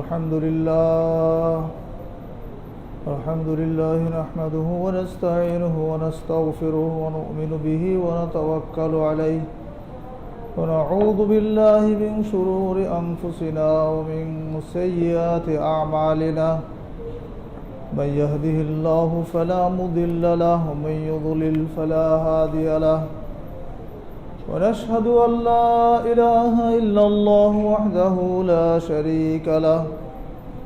الحمد لله نحمده ونستعينه ونستغفره ونؤمن به ونتوكل عليه ونعوذ بالله من شرور أنفسنا ومن سيئات أعمالنا من يهده الله فلا مضل له ومن يضلل فلا هادي له ونشهد أن لا إله إلا الله وحده لا شريك له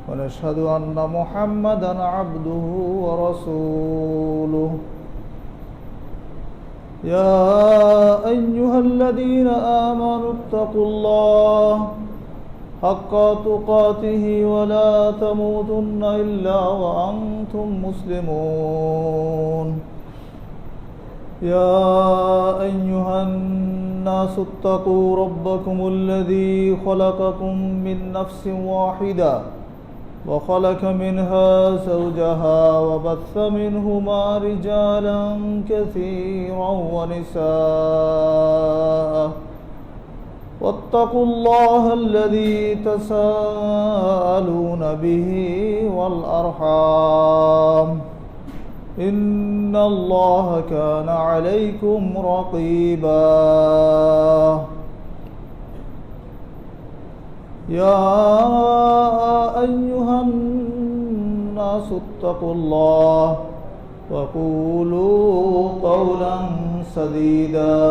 ونشهد أن محمدًا عبده ورسوله يا أيها الذين آمنوا اتقوا الله حق تقاته ولا تموتن إلا وأنتم مسلمون يا أيها الناس اتقوا ربكم الذي خلقكم من نفس واحدة وخلق منها زوجها وبث منهما رجالا كثيرا ونساء واتقوا الله الذي تساءلون به والأرحام إن الله كان عليكم رقيبا يا أيها الناس اتقوا الله وقولوا قولا سديدا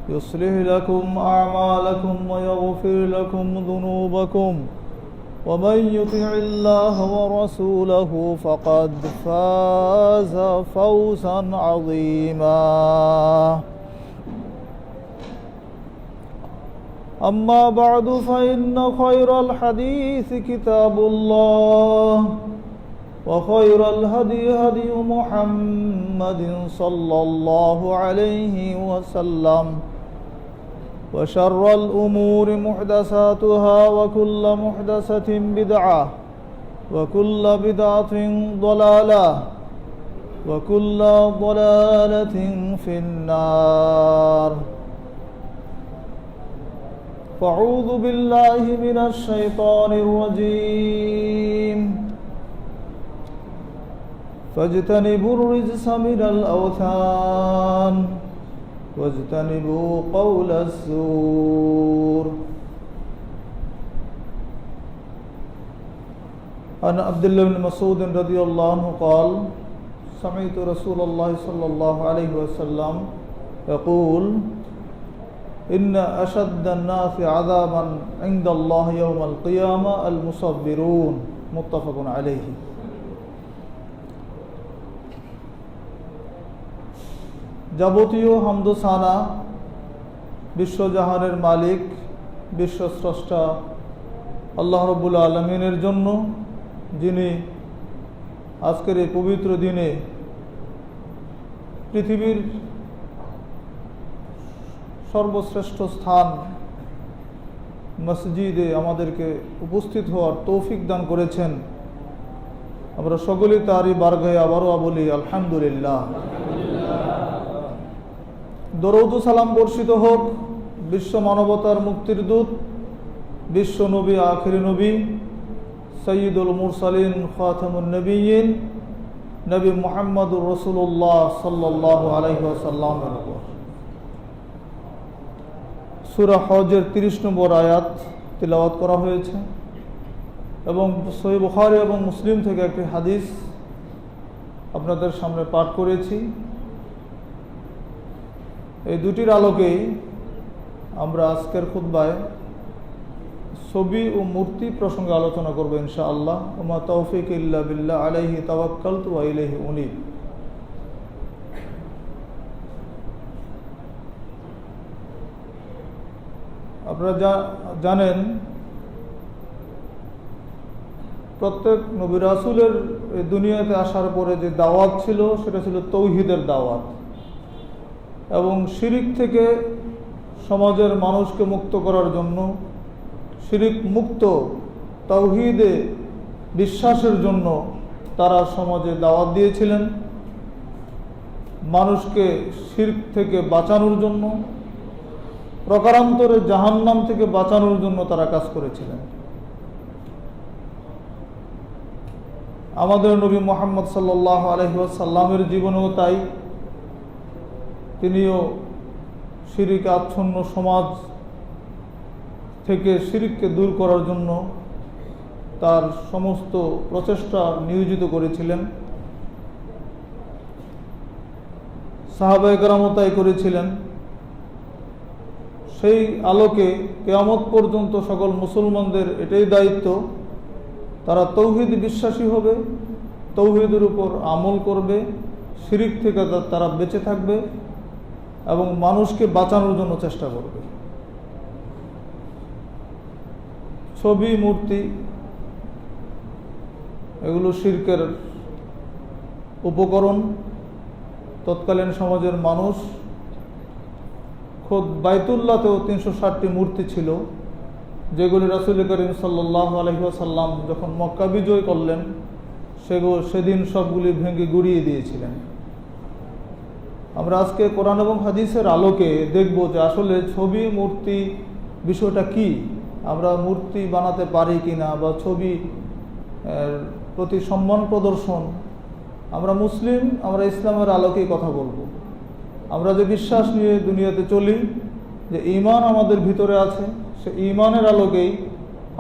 يصلح لكم أعمالكم ويغفر لكم ذنوبكم ومن يطع الله ورسوله فقد فاز فوزا عظيما أما بعد فإن خير الحديث كتاب الله وخير الهدي هدي محمد صلى الله عليه وسلم وشر الأمور محدثاتها وكل محدثة بدعة وكل بدعة ضلالة وكل ضلالة في النار فأعوذ بالله من الشيطان الرجيم فاجتنبوا الرجس من الأوثان واجتنبوا قول الزور عن عبد الله بن مسعود رضي الله عنه قال سمعت رسول الله صلى الله عليه وسلم يقول إن أشد الناس عذابا عند الله يوم القيامة المصبرون متفق عليه যাবতীয় হামদ ও সানা বিশ্বজাহানের মালিক বিশ্বস্রষ্টা আল্লাহ রাব্বুল আলামিনের জন্য, যিনি আজকের এই পবিত্র দিনে পৃথিবীর সর্বশ্রেষ্ঠ স্থান মসজিদে আমাদেরকে উপস্থিত হওয়ার তৌফিক দান করেছেন। আমরা সকলেই তারই বারগাহে আবারও বলি আলহামদুলিল্লাহ। দরুদ ও সালাম বর্ষিত হোক বিশ্ব মানবতার মুক্তির দূত, বিশ্ব নবী আখিরি নবী সৈয়দুল মুরসালিন খাতামুন নবিয়্যিন নবী মুহাম্মদুর রাসূলুল্লাহ সাল্লাল্লাহু আলাইহি ওয়াসাল্লামের উপর। সূরা হজের 30 নম্বর আয়াত তিলাওয়াত করা হয়েছে এবং সহিহ বুখারী এবং মুসলিম থেকে একটি হাদিস আপনাদের সামনে পাঠ করেছি। এই দুটির আলোকেই আমরা আজকের খুতবায় ছবি ও মূর্তি প্রসঙ্গে আলোচনা করব ইনশাআল্লাহ। ওমা তৌফিক ইল্লা বিল্লাহ আলাইহি তাওয়াক্কালতু ওয়া ইলাইহি উনীব। আপনারা জানেন প্রত্যেক নবী রাসূলের এই দুনিয়াতে আসার পরে যে দাওয়াত ছিল সেটা ছিল তৌহিদের দাওয়াত এবং শিরিক থেকে সমাজের মানুষকে মুক্ত করার জন্য, শিরিক মুক্ত তাওহীদে বিশ্বাসের জন্য তারা সমাজে দাওয়াত দিয়েছিলেন। মানুষকে শিরক থেকে বাঁচানোর জন্য, প্রকারান্তরে জাহান্নাম থেকে বাঁচানোর জন্য তারা কাজ করেছিলেন। আমাদের নবী মুহাম্মদ সাল্লাল্লাহু আলাইহি ওয়াসাল্লামের জীবনেও তাই। তিনিও শিরকে আচ্ছন্ন সমাজ থেকে শিরককে দূর করার জন্য তার সমস্ত প্রচেষ্টা নিয়োজিত করেছিলেন। সাহাবায়ে কেরামও তাই করেছিলেন। সেই আলোকে কিয়ামত পর্যন্ত সকল মুসলমানদের এটাই দায়িত্ব, তারা তৌহিদ বিশ্বাসী হবে, তৌহিদের উপর আমল করবে, শিরক থেকে তারা বেঁচে থাকবে এবং মানুষকে বাঁচানোর জন্য চেষ্টা করবে। ছবি, মূর্তি এগুলো শিরকের উপকরণ। তৎকালীন সমাজের মানুষ, খোদ বাইতুল্লাহতেও 360টি মূর্তি ছিল, যেগুলি রাসূল করিম সাল্লাল্লাহু আলাইহি ওয়াসাল্লাম যখন মক্কা বিজয় করলেন সেদিন সবগুলি ভেঙে গুড়িয়ে দিয়েছিলেন। আমরা আজকে কোরআন এবং হাদিসের আলোকে দেখব যে আসলে ছবি, মূর্তি বিষয়টা কি, আমরা মূর্তি বানাতে পারি কিনা, বা ছবি প্রতি সম্মান প্রদর্শন। আমরা মুসলিম, আমরা ইসলামের আলোকেই কথা বলবো। আমরা যে বিশ্বাস নিয়ে দুনিয়াতে চলি, যে ঈমান আমাদের ভিতরে আছে, সে ঈমানের আলোকেই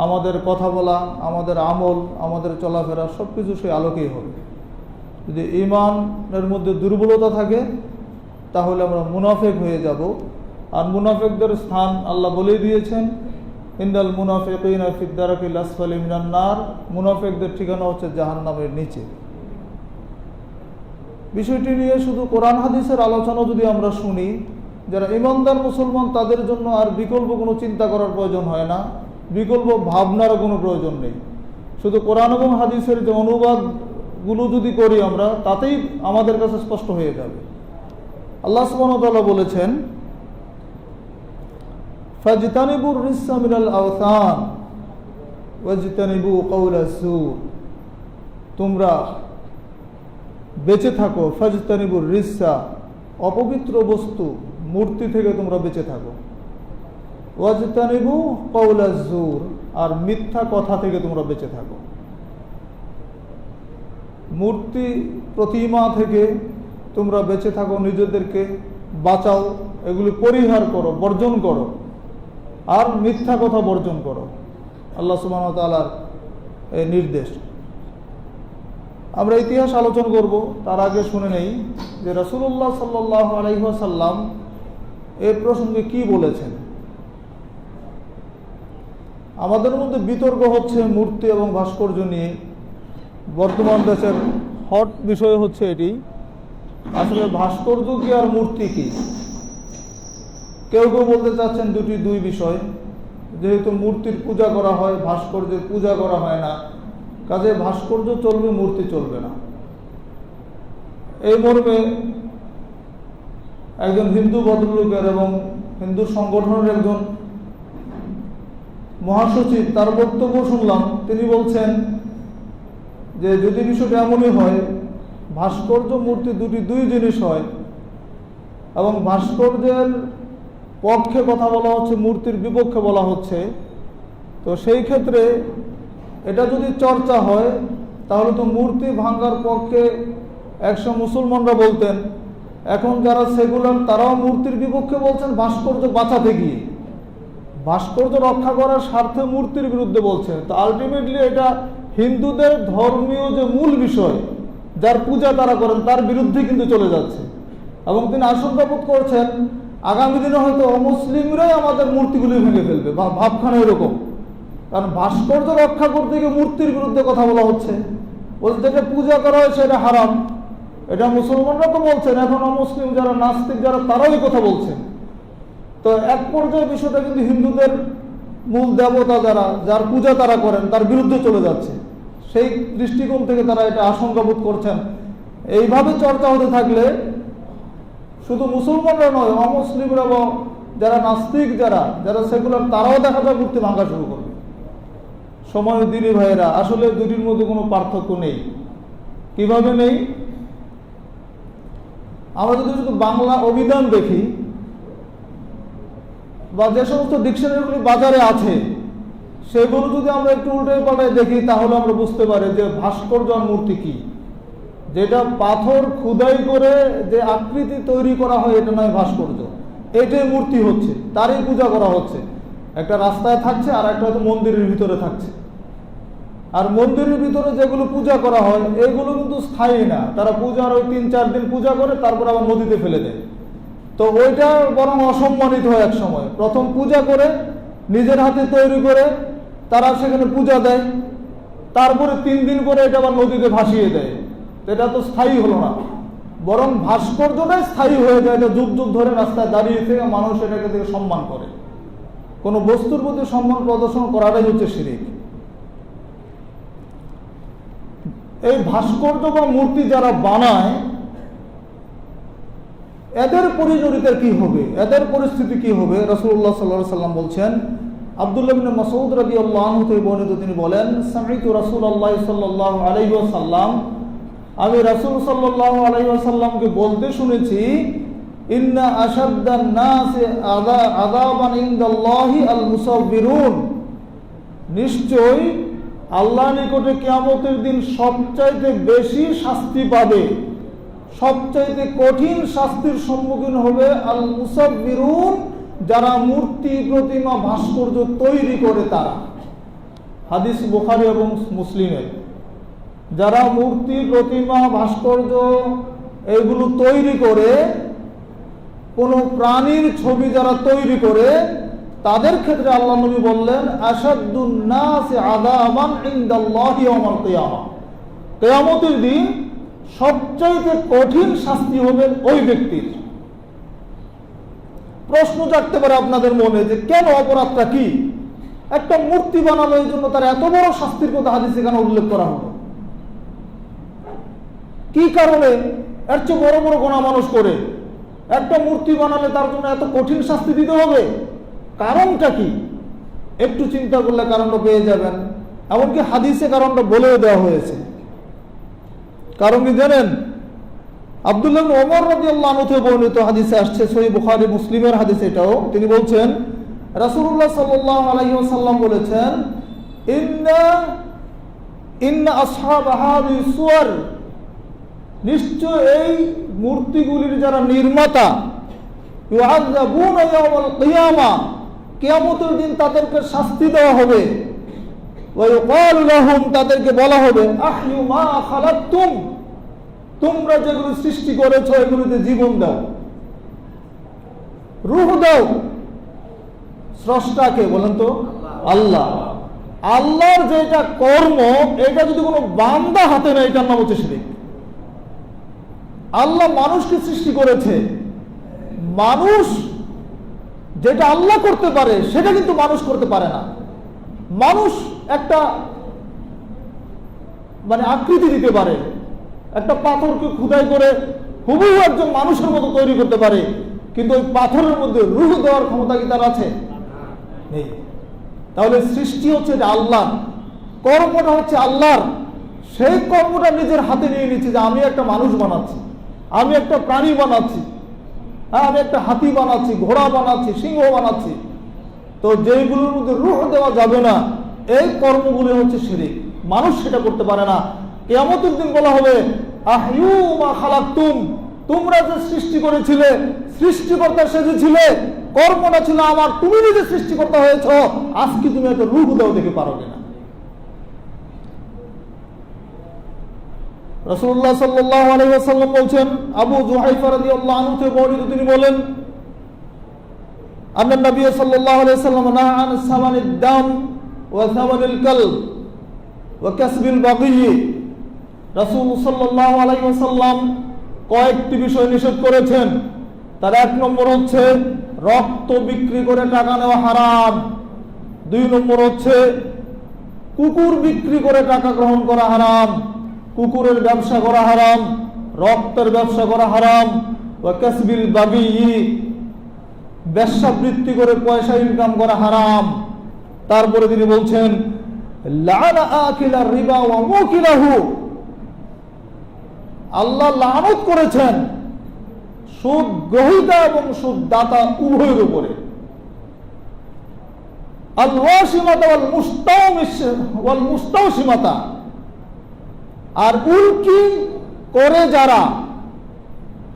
আমাদের কথা বলা, আমাদের আমল, আমাদের চলাফেরা সব কিছু সেই আলোকেই হবে। যদি ঈমানের মধ্যে দুর্বলতা থাকে তাহলে আমরা মুনাফিক হয়ে যাব। আর মুনাফিকদের স্থান আল্লাহ বলেই দিয়েছেন, ইন্নাল মুনাফিকিনা ফিদ দারকিল আসফালি মিনান নার, মুনাফিকদের ঠিকানা হচ্ছে জাহান্নামের নিচে। বিষয়টি নিয়ে শুধু কোরআন হাদিসের আলোচনা যদি আমরা শুনি, যারা ঈমানদার মুসলমান তাদের জন্য আর বিকল্প কোনো চিন্তা করার প্রয়োজন হয় না, বিকল্প ভাবনারও কোনো প্রয়োজন নেই। শুধু কোরআন এবং হাদিসের যে অনুবাদগুলো যদি করি আমরা, তাতেই আমাদের কাছে স্পষ্ট হয়ে যাবে। আল্লাহ সুবহানাহু ওয়া তাআলা বলেছেন, ফাজতানিবুর রিসসা মিনাল আওসান ওয়াজতানিবু কাওলাস যুর, তোমরা বেঁচে থাকো, ফাজতানিবুর রিসসা, অপবিত্র বস্তু, মূর্তি থেকে তোমরা বেঁচে থাকো, ওয়াজতানিবু কাওলাস যুর, আর মিথ্যা কথা থেকে তোমরা বেঁচে থাকো। মূর্তি, প্রতিমা থেকে তোমরা বেঁচে থাকো, নিজেদেরকে বাঁচাও, এগুলি পরিহার করো, বর্জন করো, আর মিথ্যা কথা বর্জন করো। আল্লাহ সুবহানাহু ওয়া তাআলার এই নির্দেশ। আমরা ইতিহাস আলোচনা করব, তার আগে শুনে নেই যে রাসূলুল্লাহ সাল্লাল্লাহু আলাইহি ওয়াসাল্লাম এই প্রসঙ্গে কি বলেছেন। আমাদের মধ্যে বিতর্ক হচ্ছে মূর্তি এবং ভাস্কর্য নিয়ে। বর্তমান দেশের হট বিষয় হচ্ছে এটি, আসলে ভাস্কর্য কি আর মূর্তি কি। কেউ কেউ বলতে চাচ্ছেন দুটি দুই বিষয়, যেহেতু মূর্তির পূজা করা হয়, ভাস্কর্যের পূজা করা হয় না, কাজে ভাস্কর্য চলবে, মূর্তি চলবে না। এই মর্মে একজন হিন্দু ভদ্রলোকের এবং হিন্দু সংগঠনের একজন মহাসচিব, তার বক্তব্য শুনলাম। তিনি বলছেন যে যদি বিষয়টা এমনই হয়, ভাস্কর্য মূর্তি দুই জিনিস হয়, এবং ভাস্কর্যের পক্ষে কথা বলা হচ্ছে, মূর্তির বিপক্ষে বলা হচ্ছে, তো সেই ক্ষেত্রে এটা যদি চর্চা হয় তাহলে তো মূর্তি ভাঙার পক্ষে একসময় মুসলমানরা বলতেন, এখন যারা সেকুলার তারাও মূর্তির বিপক্ষে বলছেন ভাস্কর্য বাঁচাতে গিয়ে, ভাস্কর্য রক্ষা করার স্বার্থে মূর্তির বিরুদ্ধে বলছেন। তো আলটিমেটলি এটা হিন্দুদের ধর্মীয় যে মূল বিষয়, যার পূজা তারা করেন, তার বিরুদ্ধে কিন্তু চলে যাচ্ছে। এবং তিনি আশঙ্কা বোধ করছেন আগামী দিনে হয়তো অমুসলিমরাই আমাদের মূর্তিগুলি ভেঙে ফেলবে, বা ভাবখানা এরকম। কারণ ভাস্কর্য রক্ষা করতে গিয়ে মূর্তির বিরুদ্ধে কথা বলা হচ্ছে, বলতে যেটা পূজা করা হয় সেটা হারাম, এটা মুসলমানরা তো বলছেন, এখন অমুসলিম যারা নাস্তিক যারা তারাও এই কথা বলছেন। তো এক পর্যায়ে বিষয়টা কিন্তু হিন্দুদের মূল দেবতা যার পূজা তারা করেন তার বিরুদ্ধে চলে যাচ্ছে। সেই দৃষ্টিকোণ থেকে তারা এটা আশঙ্কা বোধ করছেন। এইভাবে চর্চা হতে থাকলে শুধু মুসলমানরা নয়, অমুসলিমরা এবং যারা নাস্তিক, যারা সেকুলার, তারাও দেখা যায় মূর্তি ভাঙা শুরু করবে। সময় দিনী ভাইয়েরা, আসলে দুটির মধ্যে কোনো পার্থক্য নেই। কিভাবে নেই? আমরা যদি শুধু বাংলা অভিধান দেখি, বা যে সমস্ত ডিকশনারিগুলি বাজারে আছে, সেগুলো যদি আমরা একটু উল্টে পাল্টায় দেখি তাহলে আমরা বুঝতে পারি যে ভাস্কর্য আর মূর্তি কি। যেটা পাথর খোদাই করে যে আকৃতি তৈরি করা হয় এটা নয় ভাস্কর্য, এটাই মূর্তি হচ্ছে, তারই পূজা করা হচ্ছে। একটা রাস্তায় থাকছে আর একটা হয়তো মন্দিরের ভিতরে থাকছে। আর মন্দিরের ভিতরে যেগুলো পূজা করা হয় এগুলো কিন্তু স্থায়ী না, তারা পূজার ওই 3-4 দিন পূজা করে তারপর আবার নদীতে ফেলে দেয়। তো ওইটা বরং অসম্মানিত হয় এক সময়। প্রথম পূজা করে নিজের হাতে তৈরি করে তারা সেখানে পূজা দেয়, তারপরে 3 দিন পরে এটা আবার নদীতে ভাসিয়ে দেয়। এটা তো স্থায়ী হলো না, বরং ভাস্কর্যটাই স্থায়ী হয়ে যায়। এটা যুগ যুগ ধরে রাস্তায় দাঁড়িয়ে থেকে মানুষ এটাকে থেকে সম্মান করে। কোনো বস্তুর প্রতি সম্মান প্রদর্শন করাটাই হচ্ছে শিরক। এই ভাস্কর্য বা মূর্তি যারা বানায় এদের পরিণতিটা কি হবে, এদের পরিস্থিতি কি হবে? রাসূলুল্লাহ সাল্লাল্লাহু আলাইহি ওয়াসাল্লাম বলছেন, আব্দুল্লাহ ইবনে মাসউদ রাদিয়াল্লাহু আনহু থেকে বর্ণিত, তিনি বলেন, সামি'তু রাসূলুল্লাহ সাল্লাল্লাহু আলাইহি ওয়াসাল্লাম, আমি রাসূল সাল্লাল্লাহু আলাইহি ওয়াসাল্লামকে বলতে শুনেছি, ইন্না আশাদ্দান নাসি আযাবান ইনদাল্লাহি আল মুসাব্বিরুন, নিশ্চয়ই আল্লাহর নিকটে কিয়ামতের দিন সবচাইতে বেশি শাস্তি পাবে, সবচাইতে কঠিন শাস্তির সম্মুখীন হবে আল মুসাব্বিরুন, যারা মূর্তি প্রতিমা ভাস্কর্য তৈরি করে তারা। হাদিস বুখারী এবং মুসলিমের। যারা মূর্তি প্রতিমা ভাস্কর্য এগুলো তৈরি করে, কোন প্রাণীর ছবি যারা তৈরি করে, তাদের ক্ষেত্রে আল্লাহ নবী বললেন, আশাদ্দুন নাসি আযাবান ইনদাল্লাহি ইয়াওমাল কিয়ামা, কিয়ামতের দিন সবচাইতে কঠিন শাস্তি হবে ওই ব্যক্তির। প্রশ্ন জাগতে পারে আপনাদের মনে যে কেন, অপরাধটা কি? একটা মূর্তি বানালো এই জন্য তার এত বড় শাস্তির কথা হাদিসে কেন উল্লেখ করা হলো? কি কারণে? এর চেয়ে বড় বড় গোনা মানুষ করে, একটা মূর্তি বানালে তার জন্য এত কঠিন শাস্তি দিতে হবে? কারণটা কি? একটু চিন্তা করলে কারণটা পেয়ে যাবেন। এমনকি হাদিসে কারণটা বলেও দেওয়া হয়েছে। কারণ কি জানেন? আব্দুল্লাহ ইবনে ওমর রাদিয়াল্লাহু আনহু থেকে বর্ণিত হাদিসে আসছে, সহিহ বুখারী মুসলিমের হাদিস এটাও। তিনি বলছেন, রাসূলুল্লাহ সাল্লাল্লাহু আলাইহি ওয়াসাল্লাম বলেছেন, ইন্না আসহাব হাযিহিস সুওয়ার, নিশ্চয় এই মূর্তিগুলির যারা নির্মাতা, ইউআযাবুনা ইয়াওমাল কিয়ামা, কিয়ামতের দিন তাদেরকে শাস্তি দেওয়া হবে। ওয়া ইউকালু লাহুম, তাদেরকে বলা হবে, আহয়ু মা খালাকতুম, তোমরা যেগুলো সৃষ্টি করেছো এগুলোতে জীবন দাও, রূহ দাও। স্রষ্টাকে বলেন তো? আল্লাহ। আল্লাহর যেটা কর্ম, এটা যদি কোনো বান্দা হাতে নেয়, এটার নাম হচ্ছে শিরক। আল্লাহ মানুষকে সৃষ্টি করেছে, মানুষ যেটা আল্লাহ করতে পারে সেটা কিন্তু মানুষ করতে পারে না। মানুষ একটা আকৃতি দিতে পারে, একটা পাথরকে খোদাই করে হুবহু একজন মানুষের মতো তৈরি করতে পারে, কিন্তু ওই পাথরের মধ্যে রূহ দেওয়ার ক্ষমতা কি তার আছে? নেই। তাহলে সৃষ্টি হচ্ছে এটা আল্লাহ, কর্মটা হচ্ছে আল্লাহর। সেই কর্মটা নিজের হাতে নিয়ে নিচ্ছে যে আমি একটা মানুষ বানাচ্ছি, আমি একটা প্রাণী বানাচ্ছি, হ্যাঁ আমি একটা হাতি বানাচ্ছি, ঘোড়া বানাচ্ছি, সিংহ বানাচ্ছি। তো যেইগুলোর মধ্যে রূহ দেওয়া যাবে না, এই কর্মগুলো হচ্ছে শিরক। মানুষ সেটা করতে পারে না। কিয়ামতের দিন বলা হবে, আহয়ু মা খালাকতুম, তোমরা যে সৃষ্টি করেছিলে, সৃষ্টিকর্তা সেজেছিলে, কর্মটা ছিল আমার, তুমি নিজে সৃষ্টিকর্তা হয়েছ, আজকে তুমি একটা রূহ দাও, দেখে পারো কিনা। রাসূলুল্লাহ সাল্লাল্লাহু আলাইহি ওয়াসাল্লাম বলছেন, আবু জুহাইফা রাদিয়াল্লাহু আনহু থেকে বর্ণিত, তিনি বলেন, আন্না নবী সাল্লাল্লাহু আলাইহি ওয়াসাল্লাম নাহা আন সামানিদ দাম ওয়া সামানিল কালব ওয়া কাসবিল বাগী। রাসূল সাল্লাল্লাহু আলাইহি ওয়াসাল্লাম কয়েকটি বিষয় নিষেধ করেছেন। তার 1 নম্বর হচ্ছে রক্ত বিক্রি করে টাকা নেওয়া হারাম। 2 নম্বর হচ্ছে কুকুর বিক্রি করে টাকা গ্রহণ করা হারাম, কুকুরের ব্যবসা করা হারাম, রক্তের ব্যবসা করা হারাম। ওয়া কাসবিল বাগী, ব্যবসাবৃত্তি করে পয়সা ইনকাম করা হারাম। তারপরে তিনি বলছেন, লাআনা আকিলার রিবা ওয়া মুকিলাহু, আল্লাহ লানত করেছেন সুদ গ্রহীতা এবং সুদ দাতা উভয়ের উপরে। আল ওয়াসিমাতা ওয়াল মুস্তাওসিমাতা। আর উল্কি করে যারা,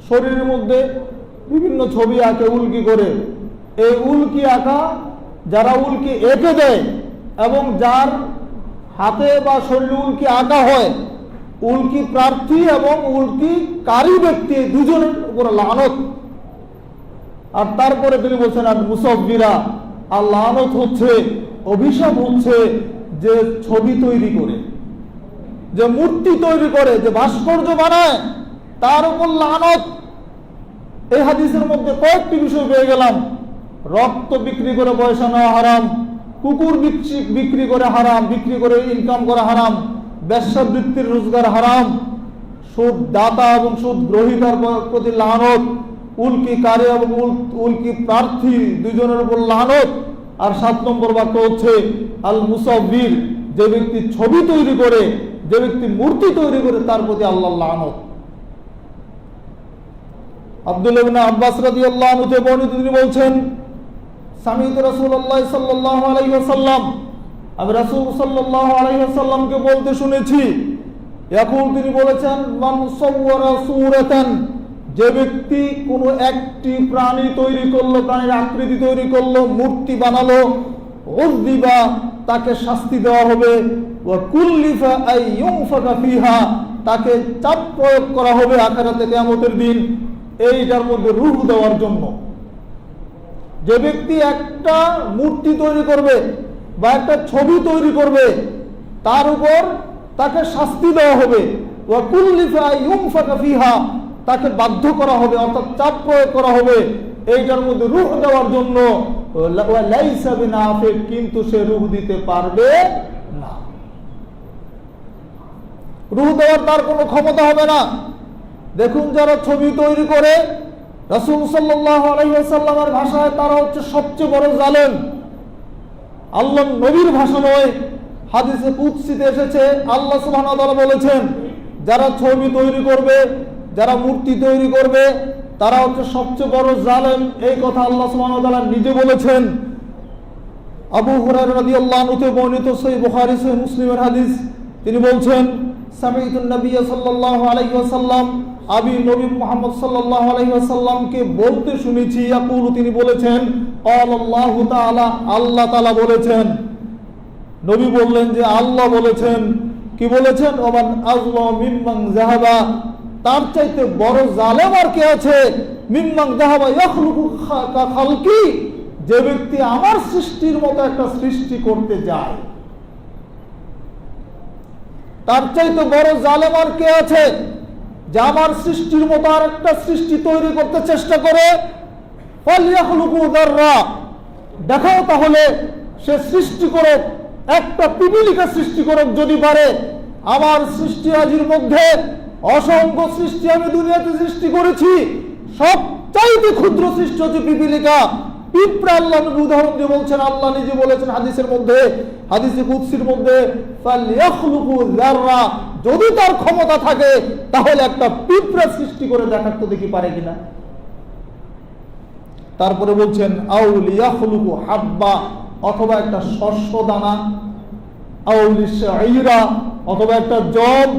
শরীরের মধ্যে বিভিন্ন ছবি আঁকে উল্কি করে, এই উল্কি আঁকা যারা উল্কি এঁকে দেয় এবং যার হাতে বা শরীরে উল্কি আঁকা হয়, উল্কি প্রার্থী এবং উল্কি কারী ব্যক্তি দুজনের উপর লানত। আর তারপরে তিনি বলছেন আর মুসাব্বিরা, আর লানত হচ্ছে, অভিশাপ হচ্ছে যে ছবি তৈরি করে, যে মূর্তি তৈরি করে, যে ভাস্কর্য বানায়, তার উপর লানত। এই হাদিসের মধ্যে কয়েকটি বিষয় পেয়ে গেলাম। রক্ত বিক্রি করে পয়সা নেওয়া হারাম, কুকুর বিক্রি করে হারাম, বিক্রি করে ইনকাম করা হারাম, বেশ্যাবৃত্তির রোজগার হারাম, সুদ দাতা এবং সুদ গ্রহীতার প্রতি লানত, উল্কি কারী এবং উল্কি প্রার্থী দুজনের উপর লানত। আর 7 নম্বর বাক্য হচ্ছে আল মুসাব্বির, যে ব্যক্তি ছবি তৈরি করে, যে ব্যক্তি মূর্তি তৈরি করে, তার প্রতি আল্লাহর লানত। আব্দুল্লাহ ইবনে আব্বাস রাদিয়াল্লাহু আনহু থেকে বর্ণিত, তিনি বলছেন সামি'তু রাসূলুল্লাহ সাল্লাল্লাহু আলাইহি ওয়াসাল্লাম, আমি রাসূল সাল্লাল্লাহু আলাইহি ওয়াসাল্লামকে বলতে শুনেছি, ইয়াকুল, তিনি বলেছেন, মান সাওয়ারা সূরাতান, যে ব্যক্তি কোনো একটি প্রাণী তৈরি করলো, প্রাণীর আকৃতি তৈরি করলো, মূর্তি বানালো, উযদিবা, তাকে শাস্তি দেওয়া হবে, ওয়া কুল্লিফা আই ইউনফাকা ফিহা, তাকে চাপ প্রয়োগ করা হবে আখিরাতে কিয়ামতের দিন এইটার মধ্যে রূহ দেওয়ার জন্য। যে ব্যক্তি একটা মূর্তি তৈরি করবে বা একটা ছবি তৈরি করবে, তার উপর তাকে শাস্তি দেওয়া হবে, ওয়া কুল্লিফা আই ইউনফাকা ফিহা, তাকে বাধ্য করা হবে, অর্থাৎ চাপ প্রয়োগ করা হবে এইটার মধ্যে রূহ দেওয়ার জন্য। লাইসা বিনাফিক, কিন্তু সে রূহ দিতে পারবে না, রূহ দেওয়ার তার কোনো ক্ষমতা হবে না। দেখুন, যারা ছবি তৈরি করে, রাসূল সাল্লাল্লাহু আলাইহি ওয়াসাল্লামের ভাষায় তারা হচ্ছে সবচেয়ে বড় জালেম। আল্লাহ নবীর ভাষা নয়, হাদিসে কুদসিতে এসেছে, আল্লাহ সুবহানাহু ওয়া তাআলা বলেছেন, যারা ছবি তৈরি করবে, যারা মূর্তি তৈরি করবে, তারা হচ্ছে সবচেয়ে বড় জালেম। এই কথা আল্লাহ সুবহানাহু ওয়া তাআলা নিজে বলেছেন। আবু হুরায়রা রাদিয়াল্লাহু আনহু থেকে বর্ণিত সহিহ বুখারী সহিহ মুসলিমের হাদিস, তিনি বলছেন, সামি'তুন নবিয়্য সাল্লাল্লাহু আলাইহি ওয়াসাল্লাম, আমি নবী মুহাম্মদ সাল্লাল্লাহু আলাইহি ওয়াসাল্লামকে বলতে শুনেছি, ইয়াকুলু, তিনি বলেছেন, আল্লাহু তাআলা, আল্লাহ তাআলা বলেছেন। নবী বললেন যে আল্লাহ বলেছেন। কি বলেছেন? ওমান আযলাম মিম্মান যাহাবা, তার চাইতে বড় জালেম আর কে আছে? মিম্মান যাহাবা ইয়াখলুকু কা খালকি, যে ব্যক্তি আমার সৃষ্টির মতো একটা সৃষ্টি করতে যায়, তার চাইতে বড় জালেম আর কে আছে যে আমার সৃষ্টির মতো আর একটা সৃষ্টি তৈরি করতে চেষ্টা করে? ফালইয়াখলুকু যাররা, দেখাও তাহলে সে সৃষ্টি করুক, একটা পিপীলিকা সৃষ্টি করুক যদি পারে। আমার সৃষ্টিরাজির মধ্যে অসংখ্য সৃষ্টি আমি দুনিয়াতে সৃষ্টি করেছি, সবচাইতে ক্ষুদ্র সৃষ্টি হচ্ছে পিপীলিকা, পিঁপড়া। আল্লাহ নবী উদাহরণ দিয়ে বলছেন, আল্লাহ নিজে বলেছেন হাদিসের মধ্যে, হাদিসে কুদসির মধ্যে, ফালইয়াখলুকু যাররা, যদি তার ক্ষমতা থাকে তাহলে একটা পিঁপড়া সৃষ্টি করে দেখার তো দেখি পারে কিনা। তারপরে বলছেন আও লিয়াখলুকু হাব্বা, অথবা একটা শস্য দানা, আও লিশাইরা, অথবা একটা জব।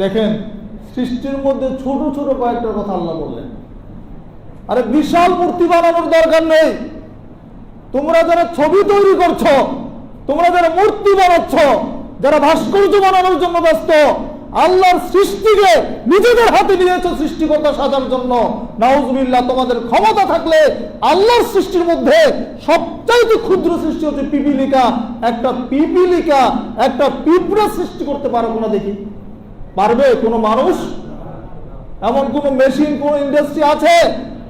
দেখেন, সৃষ্টির মধ্যে ছোট ছোট কয়েকটা কথা আল্লাহ বললেন। আরে বিশাল মূর্তি বানানোর দরকার নেই। তোমরা যারা ছবি তৈরি করছো, তোমরা যারা মূর্তি বানাচ্ছ, যারা ভাস্কর্য বানানোর জন্য ব্যস্ত, আল্লাহর সৃষ্টিকে নিজেদের হাতে নিয়েছো সৃষ্টিকর্তা সাজার জন্য। নাউজুবিল্লাহ, তোমাদের ক্ষমতা থাকলে আল্লাহর সৃষ্টির মধ্যে সবচাইতে ক্ষুদ্র সৃষ্টি হচ্ছে পিপীলিকা। একটা পিপীলিকা, একটা পিঁপড়া সৃষ্টি করতে পারো না? দেখি পারবে কোনো মানুষ? এমন কোন মেশিন, কোন ইন্ডাস্ট্রি আছে,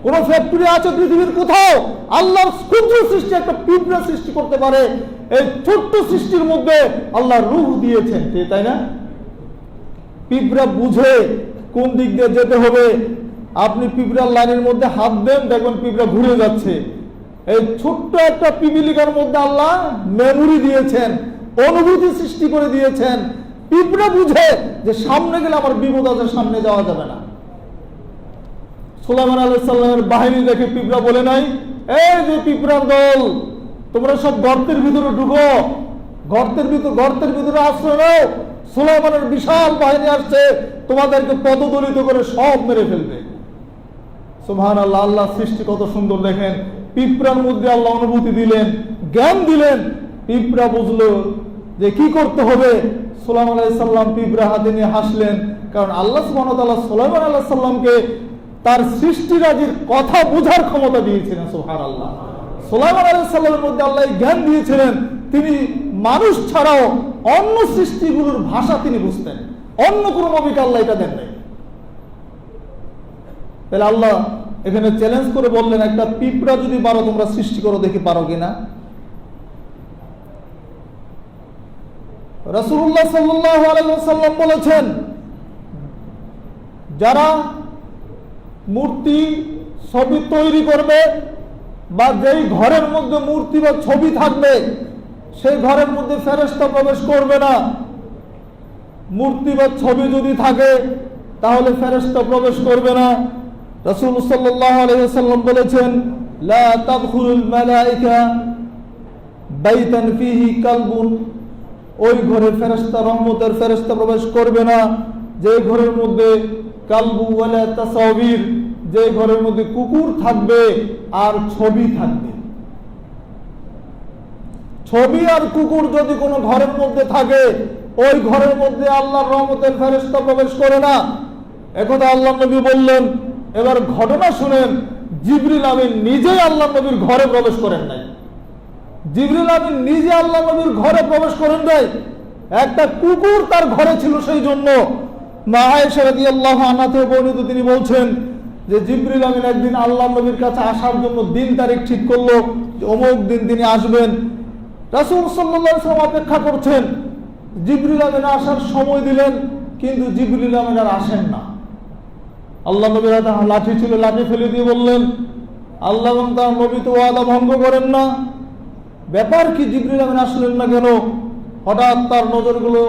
কোন ফ্যাক্টরি আছে পৃথিবীর কোথাও আল্লাহর ক্ষুদ্র সৃষ্টি একটা পিঁপড়া সৃষ্টি করতে পারে? এই ছোট্ট সৃষ্টির মধ্যে আল্লাহ রূহ দিয়েছেন, তাই না? পিঁপড়া বুঝে কোন দিক দিয়ে যেতে হবে। আপনি পিঁপড়ার লাইনের মধ্যে হাত দেন, দেখবেন পিঁপড়া ঘুরে যাচ্ছে। এই ছোট্ট একটা পিপীলিকার মধ্যে আল্লাহ মেমোরি দিয়েছেন, অনুভূতি সৃষ্টি করে দিয়েছেন। পিঁপড়া বুঝে যে সামনে গেলে আমার বিপদ আছে, সামনে যাওয়া যাবে না। সুলাইমান আলাইহিস সালামের বাহিনী দেখে পিঁপড়া বলে নাই, এই যে পিঁপড়ার দল, তোমরা সব গর্তের ভিতরে ঢুকো, গর্তের ভিতরে আশ্রয় নাও, সুলাইমানের বিশাল বাহিনী আসছে, তোমাদেরকে পদদলিত করে সব মেরে ফেলবে। সুবহানাল্লাহ, আল্লাহ সৃষ্টি কত সুন্দর দেখেন। পিঁপড়ার মধ্যে আল্লাহ অনুভূতি দিলেন, জ্ঞান দিলেন, পিঁপড়া বুঝলো যে কি করতে হবে। সুলাইমান আলাইহিস সালাম পিঁপড়া হাতে নিয়ে হাসলেন, কারণ আল্লাহ সুবহানাহু ওয়া তাআলা সুলাইমান আলাইহিস সালামকে তার সৃষ্টিরাজির কথা বোঝার ক্ষমতা দিয়েছিলেন। সুবহানাল্লাহ, সুলাইমান আলাইহিস সালামের মধ্যে আল্লাহ জ্ঞান দিয়েছিলেন, তিনি মানুষ ছাড়াও অন্য সৃষ্টিগুলোর ভাষা তিনি বুঝতেন, অন্য কোনো নবীকে আল্লাহ এটা দেন নাই। তাহলে আল্লাহ এখানে চ্যালেঞ্জ করে বললেন, একটা পিঁপড়া যদি পারো তোমরা সৃষ্টি করো, দেখি পারো কিনা। রাসূলুল্লাহ সাল্লাল্লাহু আলাইহি ওয়াসাল্লাম বলেছেন, যারা মূর্তি ছবি তৈরি করবে বা যেই ঘরের মধ্যে মূর্তি বা ছবি থাকবে সেই ঘরের মধ্যে ফেরেশতা প্রবেশ করবে না। মূর্তি বা ছবি যদি থাকে তাহলে ফেরেশতা প্রবেশ করবে না। রাসূল সাল্লাল্লাহু আলাইহি ওয়াসাল্লাম বলেছেন, লা তাদখুলুল মালায়েকা বাইতান ফিহি কালবুন, ওই ঘরে ফেরেশতা, রহমতের ফেরেশতা প্রবেশ করবে না যে ঘরের মধ্যে কালবু ওয়ালা তাসাবির, যে ঘরের মধ্যে কুকুর থাকবে আর ছবি থাকবে। ছবি আর কুকুর যদি কোনো ঘরের মধ্যে থাকে, ওই ঘরের মধ্যে আল্লাহর রহমতের ফেরেশতা প্রবেশ করে না। একথা আল্লাহ নবী বললেন। এবার ঘটনা শুনেন, জিবরিল আমিন নিজেই আল্লাহ নবীর ঘরে প্রবেশ করেন নাই। জিবরিল আমিন নিজে আল্লাহ নবীর ঘরে প্রবেশ করেন নাই, একটা কুকুর তার ঘরে ছিল। সেই জন্য মা আয়েশা রাদিয়াল্লাহু আনহা থেকে বর্ণিত, তিনি বলছেন যে জিবরিল আমিন একদিন আল্লাহ নবীর কাছে আসার জন্য দিন তারিখ ঠিক করলো যে অমুক দিন তিনি আসবেন। রাসূল সাল্লাল্লাহু আলাইহি ওয়াসাল্লাম অপেক্ষা করছেন, জিবরিল আমিন আসার সময় দিলেন, কিন্তু জিবরিল আমিন আর আসেন না। আল্লাহ নবীর হাতে লাঠি ছিল, লাঠি ফেলে দিয়ে বললেন, আল্লাহ এবং তার নবী তো ওয়াদা ভঙ্গ করেন না, ব্যাপার কি, জিবরিল আমিন আসলেন না কেন? হঠাৎ তার নজরগুলো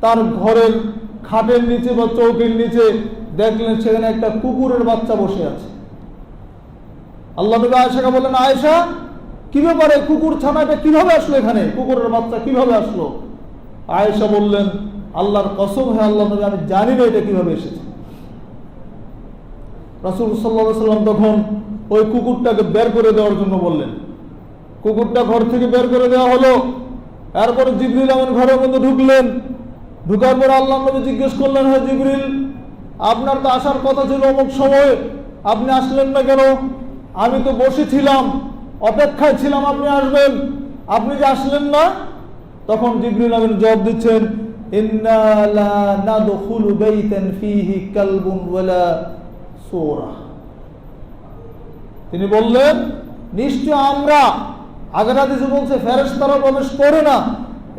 তার ঘরের খাটের নিচে বা চৌকির নিচে দেখলেন, সেখানে একটা কুকুরের বাচ্চা বসে আছে। আল্লাহ নবী আয়েশাকে বললেন, আয়েশা, কি ব্যাপারে, কুকুর ছানাটা কিভাবে আসলো এখানে, কুকুরের বাচ্চা কিভাবে আসলো? আয়েশা বললেন, আল্লাহর কসম, হে আল্লাহ নবী, আমি জানি না এটা কিভাবে এসেছে। রাসূল সাল্লাল্লাহু আলাইহি ওয়াসাল্লাম তখন ওই কুকুরটাকে বের করে দেওয়ার জন্য বললেন। কুকুরটা ঘর থেকে বের করে দেওয়া হলো। এরপরে জিবরিল আমিন ঘরের মধ্যে ঢুকলেন। ঢুকার পর আল্লাহ নবী জিজ্ঞেস করলেন, হ্যাঁ জিবরিল, আপনার তো আসার কথা ছিল অমুক সময়, আপনি আসলেন না কেন? আমি তো বসেছিলাম, অপেক্ষায় ছিলাম আপনি আসবেন, আপনি যে আসলেন না। তখন জিবরিল আমিন জবাব দিচ্ছেন, ইন্না লা নাদখুলু বাইতান ফীহি কালবুন ওয়ালা সূরা। তিনি বললেন, নিশ্চয় আমরা, আগের হাদিসে বলছে ফেরেশতারা প্রবেশ করে না,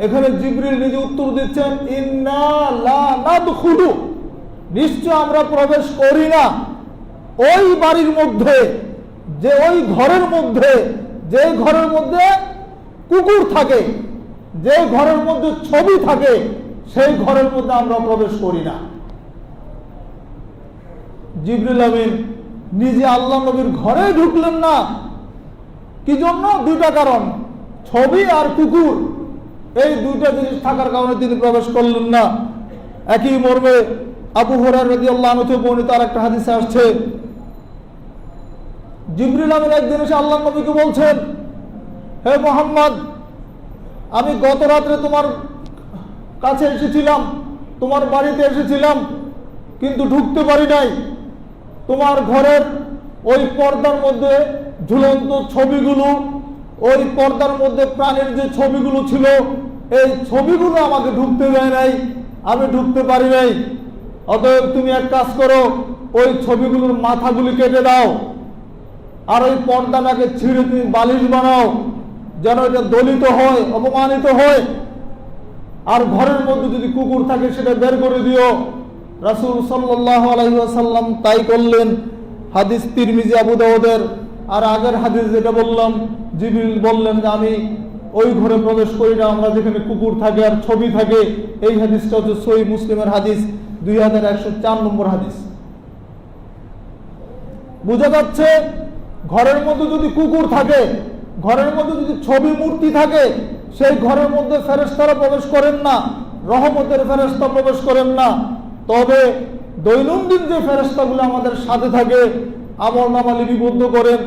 এখানে জিবরিল নিজে উত্তর দিচ্ছেন, ইন্না লা নাদখুলু, নিশ্চয় আমরা প্রবেশ করি না ওই বাড়ির মধ্যে, যে ওই ঘরের মধ্যে, যে ঘরের মধ্যে কুকুর থাকে, যে ঘরের মধ্যে ছবি থাকে, সেই ঘরের মধ্যে আমরা প্রবেশ করি না। জিবরিল আমিন নিজে আল্লাহ নবীর ঘরে ঢুকলেন না। কি জন্য? দুইটা কারণ, ছবি আর কুকুর, এই দুইটা জিনিস থাকার কারণে তিনি প্রবেশ করলেন না। একই মর্মে আবু হুরায়রা রাদিয়াল্লাহু আনহু থেকে বর্ণিত আরেকটা হাদিসে আসছে, জিবরিল আমিন একদিন এসে আল্লাহ নবীকে বলছেন, হে মুহাম্মদ, আমি গত রাত্রে তোমার কাছে এসেছিলাম, তোমার বাড়িতে এসেছিলাম, কিন্তু ঢুকতে পারি নাই। তোমার ঘরের ওই পর্দার মধ্যে ঝুলন্ত ছবিগুলো, ওই পর্দার মধ্যে প্রাণীর যে ছবিগুলো ছিল, এই ছবিগুলো আমাকে ঢুকতে দেয় নাই, আমি ঢুকতে পারি নাই। অতএব তুমি এক কাজ করো, ওই ছবিগুলোর মাথাগুলি কেটে দাও, আর ওই পর্দাটাকে ছিঁড়ে তুমি বালিশ বানাও, যেন এটা দলিত হয়, অপমানিত হয়। আর ঘরের মধ্যে যদি কুকুর থাকে সেটা বের করে দিও। রাসূল সাল্লাল্লাহু আলাইহি ওয়াসাল্লাম তাই করলেন। হাদিস তিরমিজি, আবু দাউদের। আর আগের হাদিস যেটা বললাম, জিবরিল বললেন যে আমি ওই ঘরে প্রবেশ করি না আমরা যেখানে কুকুর থাকে আর ছবি থাকে। এই হাদিসটা হচ্ছে সহিহ মুসলিমের হাদিস, 2104 নম্বর হাদিস। বোঝা যাচ্ছে ঘরের মধ্যে যদি কুকুর থাকে ঘরের মধ্যে যদি ছবি মূর্তি থাকে, সেই ঘরের মধ্যে ফেরেশতারা প্রবেশ করেন না, রহমতের ফেরেশতা প্রবেশ করেন না। তবে দৈনন্দিন যে ফেরেশতাগুলো আমাদের সাথে থাকে, আমলনামা লিপিবদ্ধ করেন,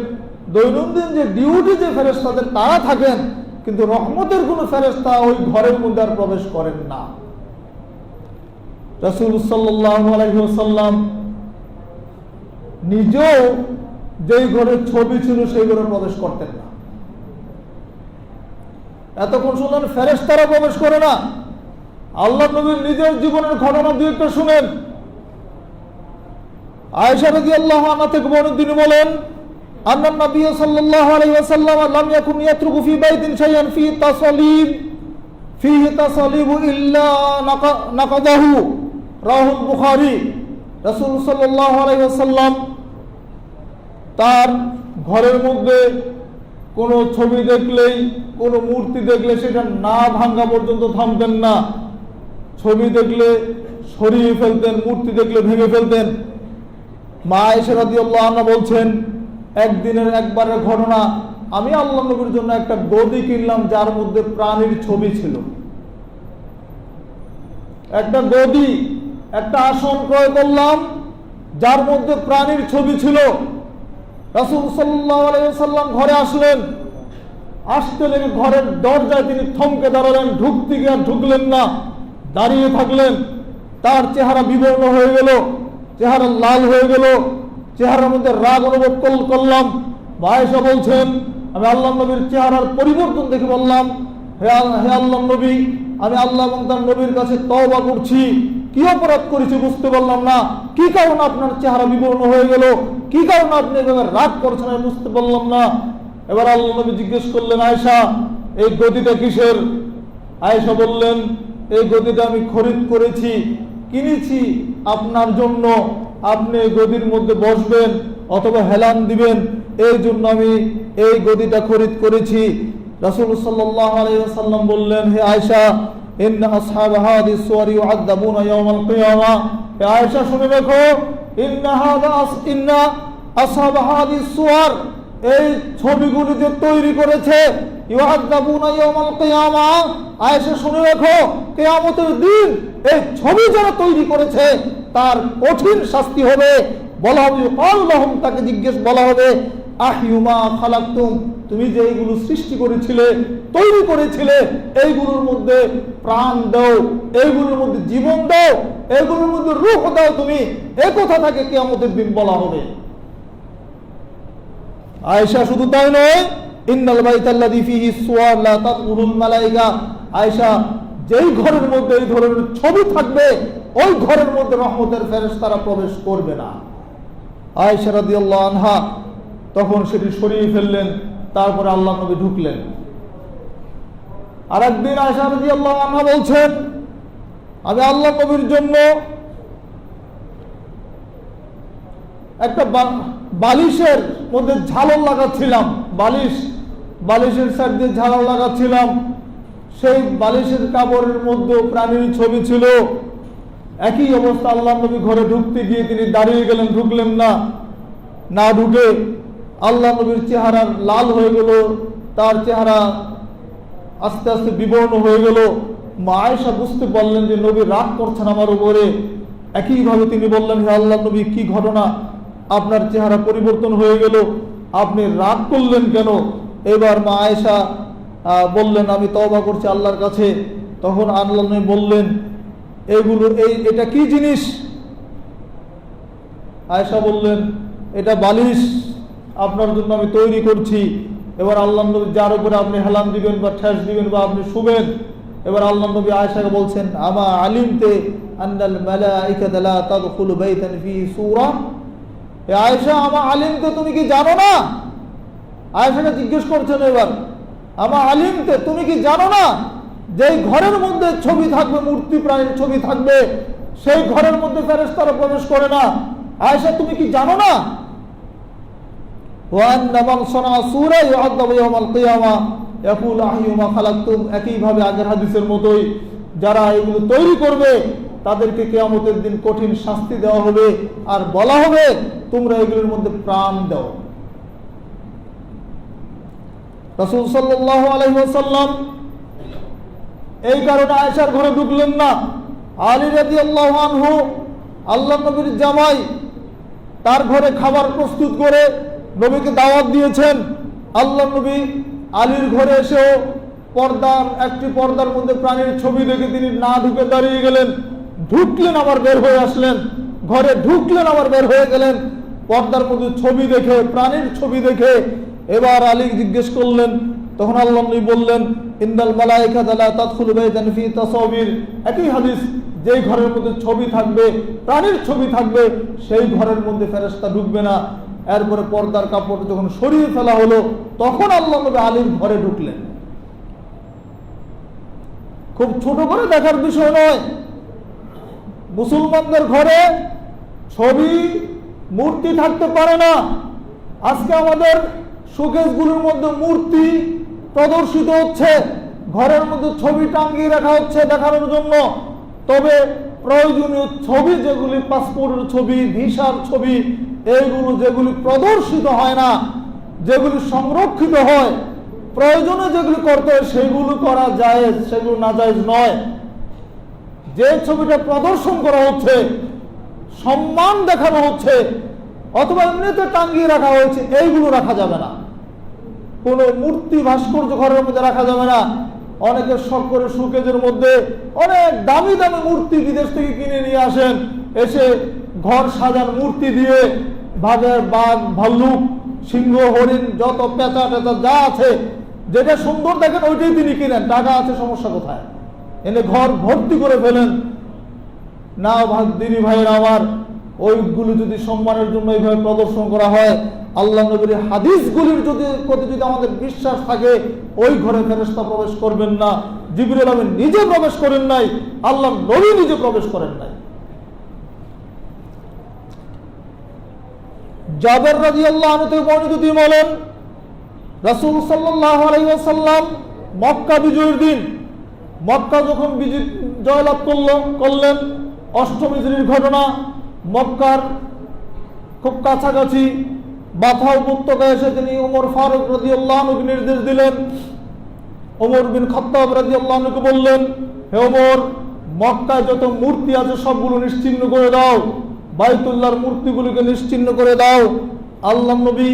দৈনন্দিন যে ডিউটি যে ফেরেশতাদের তারা থাকেন, কিন্তু রহমতের কোনো ফেরেশতা ওই ঘরের মধ্যে আর প্রবেশ করেন না। রাসূল সাল্লাল্লাহু আলাইহি ওয়াসাল্লাম নিজেও যেই ঘরের ছবি ছিল সেই ঘরে প্রবেশ করতেন না। এতক্ষণ শুনলেন ফেরেশতারা প্রবেশ করে না, আল্লাহ নবীর নিজের জীবনের ঘটনা দুই একটা শুনেন। আয়েশা রাদিয়াল্লাহু আনহা থেকে বর্ণিত, তিনি বলেন, আন্না নবী সাল্লাল্লাহু আলাইহি ওয়াসাল্লাম লাম ইয়াকুন ইয়াতরুকু ফি বাইতিন শাইআন ফিহি তাসালিব ইল্লা নাকাদাহু, রাওয়াহুল বুখারী। রাসূল সাল্লাল্লাহু আলাইহি ওয়াসাল্লাম তার ঘরের মধ্যে কোনো ছবি দেখলেই, কোনো মূর্তি দেখলে সেটা না ভাঙা পর্যন্ত থামতেন না। ছবি দেখলে সরিয়ে ফেলতেন, মূর্তি দেখলে ভেঙে ফেলতেন। মা আয়েশা রাদিয়াল্লাহু আনহা বলছেন, একদিনের একবারের ঘটনা, আমি আল্লাহ নবীর জন্য একটা গদি কিনলাম যার মধ্যে প্রাণীর ছবি ছিল। একটা গদি, একটা আসন ক্রয় করলাম যার মধ্যে প্রাণীর ছবি ছিল। রাসূল সাল্লাল্লাহু আলাইহি ওয়াসাল্লাম ঘরে আসলেন, আসতে লেগে ঘরের দরজায় তিনি থমকে দাঁড়ালেন, ঢুকতে গিয়ে ঢুকলেন না, দাঁড়িয়ে থাকলেন। তার চেহারা বিবর্ণ হয়ে গেল, চেহারা লাল হয়ে গেল, চেহারার মধ্যে রাগ অনুভব করলাম। আয়েশা বলছেন, আমি আল্লাহ নবীর চেহারার পরিবর্তন দেখে বললাম, হে আল্লাহ নবী, আমি আল্লাহ এবং তার নবীর কাছে তওবা করছি, কি অপরাধ করেছি বুঝতে পারলাম না, কি কারণে আপনার চেহারা বিবর্ণ হয়ে গেল, কি কারণে আপনি এভাবে রাগ করছেন আমি বুঝতে পারলাম না। এবার আল্লাহ নবী জিজ্ঞেস করলেন, আয়েশা এই গদিটা কিসের? আয়েশা বললেন, এই গদিটা আমি খরিদ করেছি, কিনেছি আপনার জন্য, আপনি এই গদির মধ্যে বসবেন অথবা হেলান দিবেন, এই জন্য আমি এই গদিটা খরিদ করেছি। রাসূল সাল্লাল্লাহু আলাইহি ওয়াসাল্লাম বললেন, হে আয়েশা, ইন্না আসহাব হাদিস সুওয়ারি ইউআযাবুনা ইয়াওমাল কিয়ামাহ, হে আয়েশা শুনে রাখো, ইন্না আসহাব হাদিস সুওয়ার, এই ছবিগুলি যে তৈরি করেছে, ইউআযাবুনা ইয়াওমাল কিয়ামাহ, আয়েশা শুনে রাখো, কিয়ামতের দিন এই ছবি যারা তৈরি করেছে তার কঠিন শাস্তি হবে। বলা হবে, আল্লাহুম, তাকে জিজ্ঞেস বলা হবে, আহইউমা খালাকতুম, তুমি যে এইগুলো সৃষ্টি করেছিলে, তৈরি করেছিলে, এইগুলোর মধ্যে প্রাণ দাও, এইগুলোর মধ্যে জীবন দাও, এইগুলোর মধ্যে রূহ দাও তুমি, এই কথা তাকে কিয়ামতের দিন বলা হবে। আয়েশা শুধু তাই নয়, ইন্নাল বাইতাল্লাযী ফীহি সুওয়ার লা তাদখুলুল মালায়েকা, আয়েশা যেই ঘরের মধ্যে এই ধরনের ছবি থাকবে ওই ঘরের মধ্যে রহমতের ফেরেশতারা প্রবেশ করবে না। আয়েশা রাদিয়াল্লাহু আনহা তখন সেটি সরিয়ে ফেললেন, তারপরে আল্লাহ নবী ঢুকলেন। আর একদিন আয়েশা রাদিয়াল্লাহু আনহা বলছেন, আমি আল্লাহ নবীর জন্য একটা বালিশের মধ্যে ঝালর লাগাচ্ছিলাম, বালিশের সাইড দিয়ে ঝালর লাগাচ্ছিলাম, সেই বালিশের কাপড়ের মধ্যে প্রাণীর ছবি ছিল। একই অবস্থা, আল্লাহ নবী ঘরে ঢুকতে গিয়ে তিনি দাঁড়িয়ে গেলেন, ঢুকলেন না ঢুকে আল্লাহ নবীর চেহারা লাল হয়ে গেল, তার চেহারা আস্তে আস্তে বিবর্ণ হয়ে গেল। মা আয়েশা বুঝতে পারলেন যে নবী রাগ করছেন আমার উপরে। একইভাবে তিনি বললেন, হে আল্লাহ নবী, কি ঘটনা, আপনার চেহারা পরিবর্তন হয়ে গেল, আপনি রাগ করলেন কেন? এবার মা আয়েশা বললেন, আমি তওবা করছি আল্লাহর কাছে। তখন আল্লাহ নবী বললেন, এটা কি জিনিস? আয়েশা বললেন, এটা বালিশ, আপনার জন্য আমি তৈরি করছি। এবার আল্লাহ নবী যার উপরে আপনি হেলান দিবেন বা ঠেস দিবেন বা আপনি শুবেন, এবার আল্লাহ নবী আয়েশাকে বলছেন, আমা আলিমতে আন্নাল মালাইকাতা লা তাদখুলু বাইতান ফি সূরা, হে আয়েশা, আমা আলিমতে, তুমি কি জানো না? আয়েশাকে জিজ্ঞেস করছেন এবার, আমা আলিমতে, তুমি কি জানো না যে ঘরের মধ্যে ছবি থাকবে, মূর্তি প্রাণীর ছবি থাকবে, সেই ঘরের মধ্যে ফেরেশতারা প্রবেশ করে না? আয়েশা, তুমি কি জানো না? ওয়া আন্না মান সানা সূরা ইউআযাবু ইয়াওমাল কিয়ামাহ ইয়াকুলু আহইউমা খালাকতুম, একইভাবে আগের হাদিসের মতোই যারা এগুলো তৈরি করবে তাদেরকে কিয়ামতের দিন কঠিন শাস্তি দেওয়া হবে, আর বলা হবে তোমরা এগুলোর মধ্যে প্রাণ দাও। রাসূল সাল্লাল্লাহু আলাইহি ওয়াসাল্লাম এই কারণে আয়েশার ঘরে ঢুকলেন না। আলী রাদিয়াল্লাহু আনহু আল্লাহ নবীর জামাই, তার ঘরে খাবার প্রস্তুত করে নবীকে দাওয়াত দিয়েছেন। আল্লাহ নবী আলীর ঘরে এসেও একটি পর্দার মধ্যে প্রাণীর ছবি দেখে তিনি না ঢুকে দাঁড়িয়ে গেলেন, ঢুকলেন আবার বের হয়ে আসলেন, ঘরে ঢুকলেন আবার বের হয়ে গেলেন, পর্দার মধ্যে ছবি দেখে, প্রাণীর ছবি দেখে। এবার আলী জিজ্ঞেস করলেন, তখন আল্লাহ নবী বললেন, ইন্নাল মালায়েকাতা লা তাদখুলু বাইতান ফি তাসাবির। একই হাদিস, যেই ঘরের মধ্যে ছবি থাকবে, প্রাণীর ছবি থাকবে, সেই ঘরের মধ্যে ফেরেশতা ঢুকবে না। এরপরে পর্দার কাপড় যখন সরিয়ে ফেলা হলো, তখন আল্লাহ নবী আলীর ঘরে ঢুকলেন। খুব ছোট করে দেখার বিষয় নয়, মুসলমানদের ঘরে ছবি মূর্তি থাকতে পারে না। আজকে আমাদের শোকেসগুলোর মধ্যে মূর্তি প্রদর্শিত হচ্ছে, ঘরের মধ্যে ছবি টাঙিয়ে রাখা হচ্ছে দেখানোর জন্য। তবে প্রয়োজনীয় ছবি যেগুলি, পাসপোর্টের ছবি, ভিসার ছবি, এইগুলো যেগুলি প্রদর্শিত হয় না, যেগুলি সংরক্ষিত হয়, প্রয়োজনে যেগুলি করতে হয় সেগুলো করা জায়েজ, সেগুলো নাজায়েজ নয়। যে ছবিটা প্রদর্শন করা হচ্ছে, সম্মান দেখানো হচ্ছে, অথবা এমনিতে টাঙিয়ে রাখা হয়েছে, এইগুলো রাখা যাবে না। কোনো মূর্তি ভাস্কর্য ঘরের মধ্যে রাখা যাবে না। অনেকের শখ করে শোকেজের মধ্যে অনেক দামি দামি মূর্তি বিদেশ থেকে কিনে নিয়ে আসেন, এসে ঘর সাজান মূর্তি দিয়ে, বাঘের, বাঘ, ভাল্লুক, সিংহ, হরিণ, যত পেঁচা টেচা যা আছে, যেটা সুন্দর দেখেন ওইটাই তিনি কিনেন। টাকা আছে, সমস্যা কোথায়? এনে ঘর ভর্তি করে ফেলেন। না দিনী ভাইয়ের আমার, ওইগুলো যদি সম্মানের জন্য এইভাবে প্রদর্শন করা হয়, আল্লাহ নবীর হাদিসগুলির প্রতি যদি আমাদের বিশ্বাস থাকে, ওই ঘরে ফেরেশতা প্রবেশ করবেন না। জিবরিল আমিন নিজে প্রবেশ করেন নাই, আল্লাহ নবী নিজে প্রবেশ করেন নাই। জাবের রাদিয়াল্লাহু আনহু থেকে বর্ণিত, তিনি বলেন, রাসূল সাল্লাল্লাহু আলাইহি ওয়াসাল্লাম মক্কা বিজয়ের দিন, মক্কা যখন জয়লাভ করলেন, অষ্টম হিজরির ঘটনা, মক্কার খুব কাছাকাছি বাথা উপত্যকায় এসে তিনি ওমর ফারুক রাদিয়াল্লাহু আনহুকে নির্দেশ দিলেন। ওমর বিন খাত্তাব রাদিয়াল্লাহু আনহুকে বললেন, হে ওমর, মক্কায় যত মূর্তি আছে সবগুলো নিশ্চিহ্ন করে দাও, বাইতুল্লাহর মূর্তিগুলিকে নিশ্চিহ্ন করে দাও। আল্লাহ নবী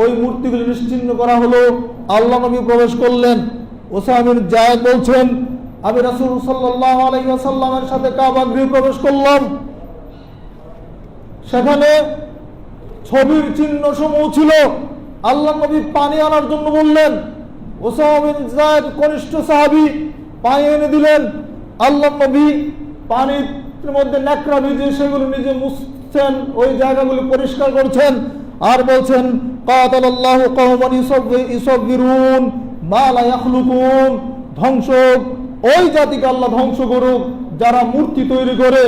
ওই মূর্তিগুলি নিশ্চিহ্ন করা হলো, আল্লাহ নবী প্রবেশ করলেন। উসামা বিন যায়েদ বলছেন, আমি রাসূল সাল্লাল্লাহু আলাইহি ওয়াসাল্লামের সাথে কাবা গৃহে প্রবেশ করলাম। সেখানে ছবির চিহ্ন সমূহ ছিল। আল্লাহ নবী পানি আনার জন্য বললেন, উসামা বিন যায়েদ কনিষ্ঠ সাহাবী পানি এনে দিলেন। আল্লাহ নবী পানির মধ্যে ন্যাকড়া ভিজিয়ে সেগুলো নিজে মুছছেন, ওই জায়গাগুলি পরিষ্কার করছেন, আর বলছেন, কাতালাল্লাহু কওমান ইউসাব্বিরুন মা লা ইয়াখলুকুন। ধ্বংস ওই জাতিকে আল্লাহ ধ্বংস করুক যারা মূর্তি তৈরি করে,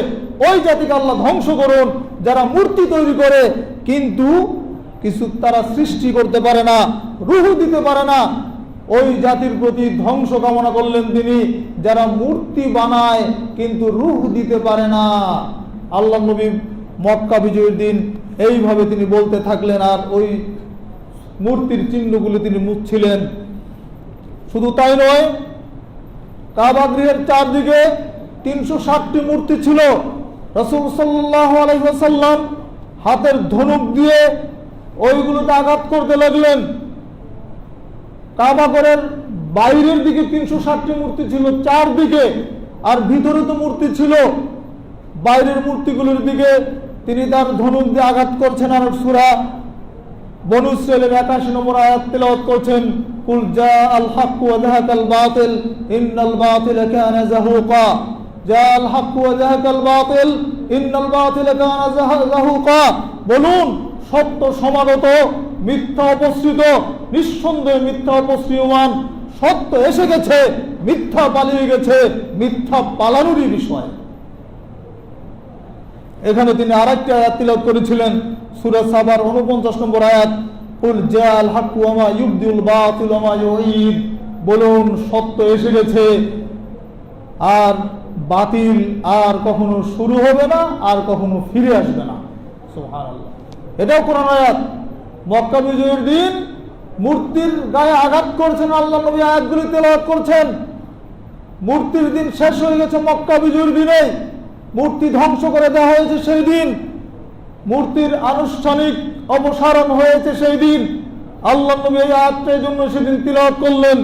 ওই জাতিকে আল্লাহ ধ্বংস করুন যারা মূর্তি তৈরি করে কিন্তু কিছু তারা সৃষ্টি করতে পারে না, রূহ দিতে পারে না। ওই জাতির প্রতি ধ্বংস কামনা করলেন তিনি, যারা মূর্তি বানায় কিন্তু রূহ দিতে পারে না। আল্লাহ নবী মক্কা বিজয়ের দিন এইভাবে তিনি বলতে থাকলেন, আর ওই মূর্তির চিহ্নগুলো তিনি মুছছিলেন। শুধু তাই নয়, কাবা গৃহের চারদিকে 360টি মূর্তি ছিল। রাসূল সাল্লাল্লাহু আলাইহি ওয়াসাল্লাম হাতের ধনুক দিয়ে ওইগুলোতে আঘাত করতে লাগলেন। কাবা ঘরের বাইরের দিকে 360টি মূর্তি ছিল চারদিকে, আর ভিতরে তো মূর্তি ছিল। বাইরের মূর্তিগুলোর দিকে তিনি তার ধনুক দিয়ে আঘাত করছেন, আর সূরা বনু ইসরাঈলের 81 নম্বর আয়াত তেলাওয়াত করছেন, কুল জাআল হক ওয়া যাহাকাল বাতিল ইন্নাল বাতিলা কানা যাহুকা। জাআল হক ওয়া যাহাকাল বাতিল ইন্নাল বাতিলা কানা যাহুকা। বলুন, সত্য সমাগত, মিথ্যা অপসৃত। নিঃসন্দেহে মিথ্যা অপসৃয়মান, সত্য এসে গেছে, মিথ্যা পালিয়ে গেছে, মিথ্যা পালানোরই বিষয়। এখানে তিনি আরেকটি আয়াত তিলাওয়াত করেছিলেন, সূরা সাবার 49 নম্বর আয়াত, কুল জাআল হক ওয়া মা ইউবদিল বাতিল ওয়া মা ইউঈদ। বলুন, সত্য এসে গেছে, আর বাতিল আর কখনো শুরু হবে না, আর কখনো ফিরে আসবে না। সুবহানাল্লাহ। এটাও কোরআন আয়াত। মক্কা বিজয়ের দিন মূর্তির গায়ে আঘাত করছেন, আল্লাহ নবী আয়াতগুলি তেলাওয়াত করছেন। মূর্তির দিন শেষ হয়ে গেছে মক্কা বিজয়ের দিনে, মূর্তি ধ্বংস করে দেওয়া হয়েছে সেই দিন, মূর্তির আনুষ্ঠানিক অপসারণ হয়েছে সেই দিন। আল্লাহ নবী এই আয়াতটার জন্য সেদিন তিলাওয়াত করলেন,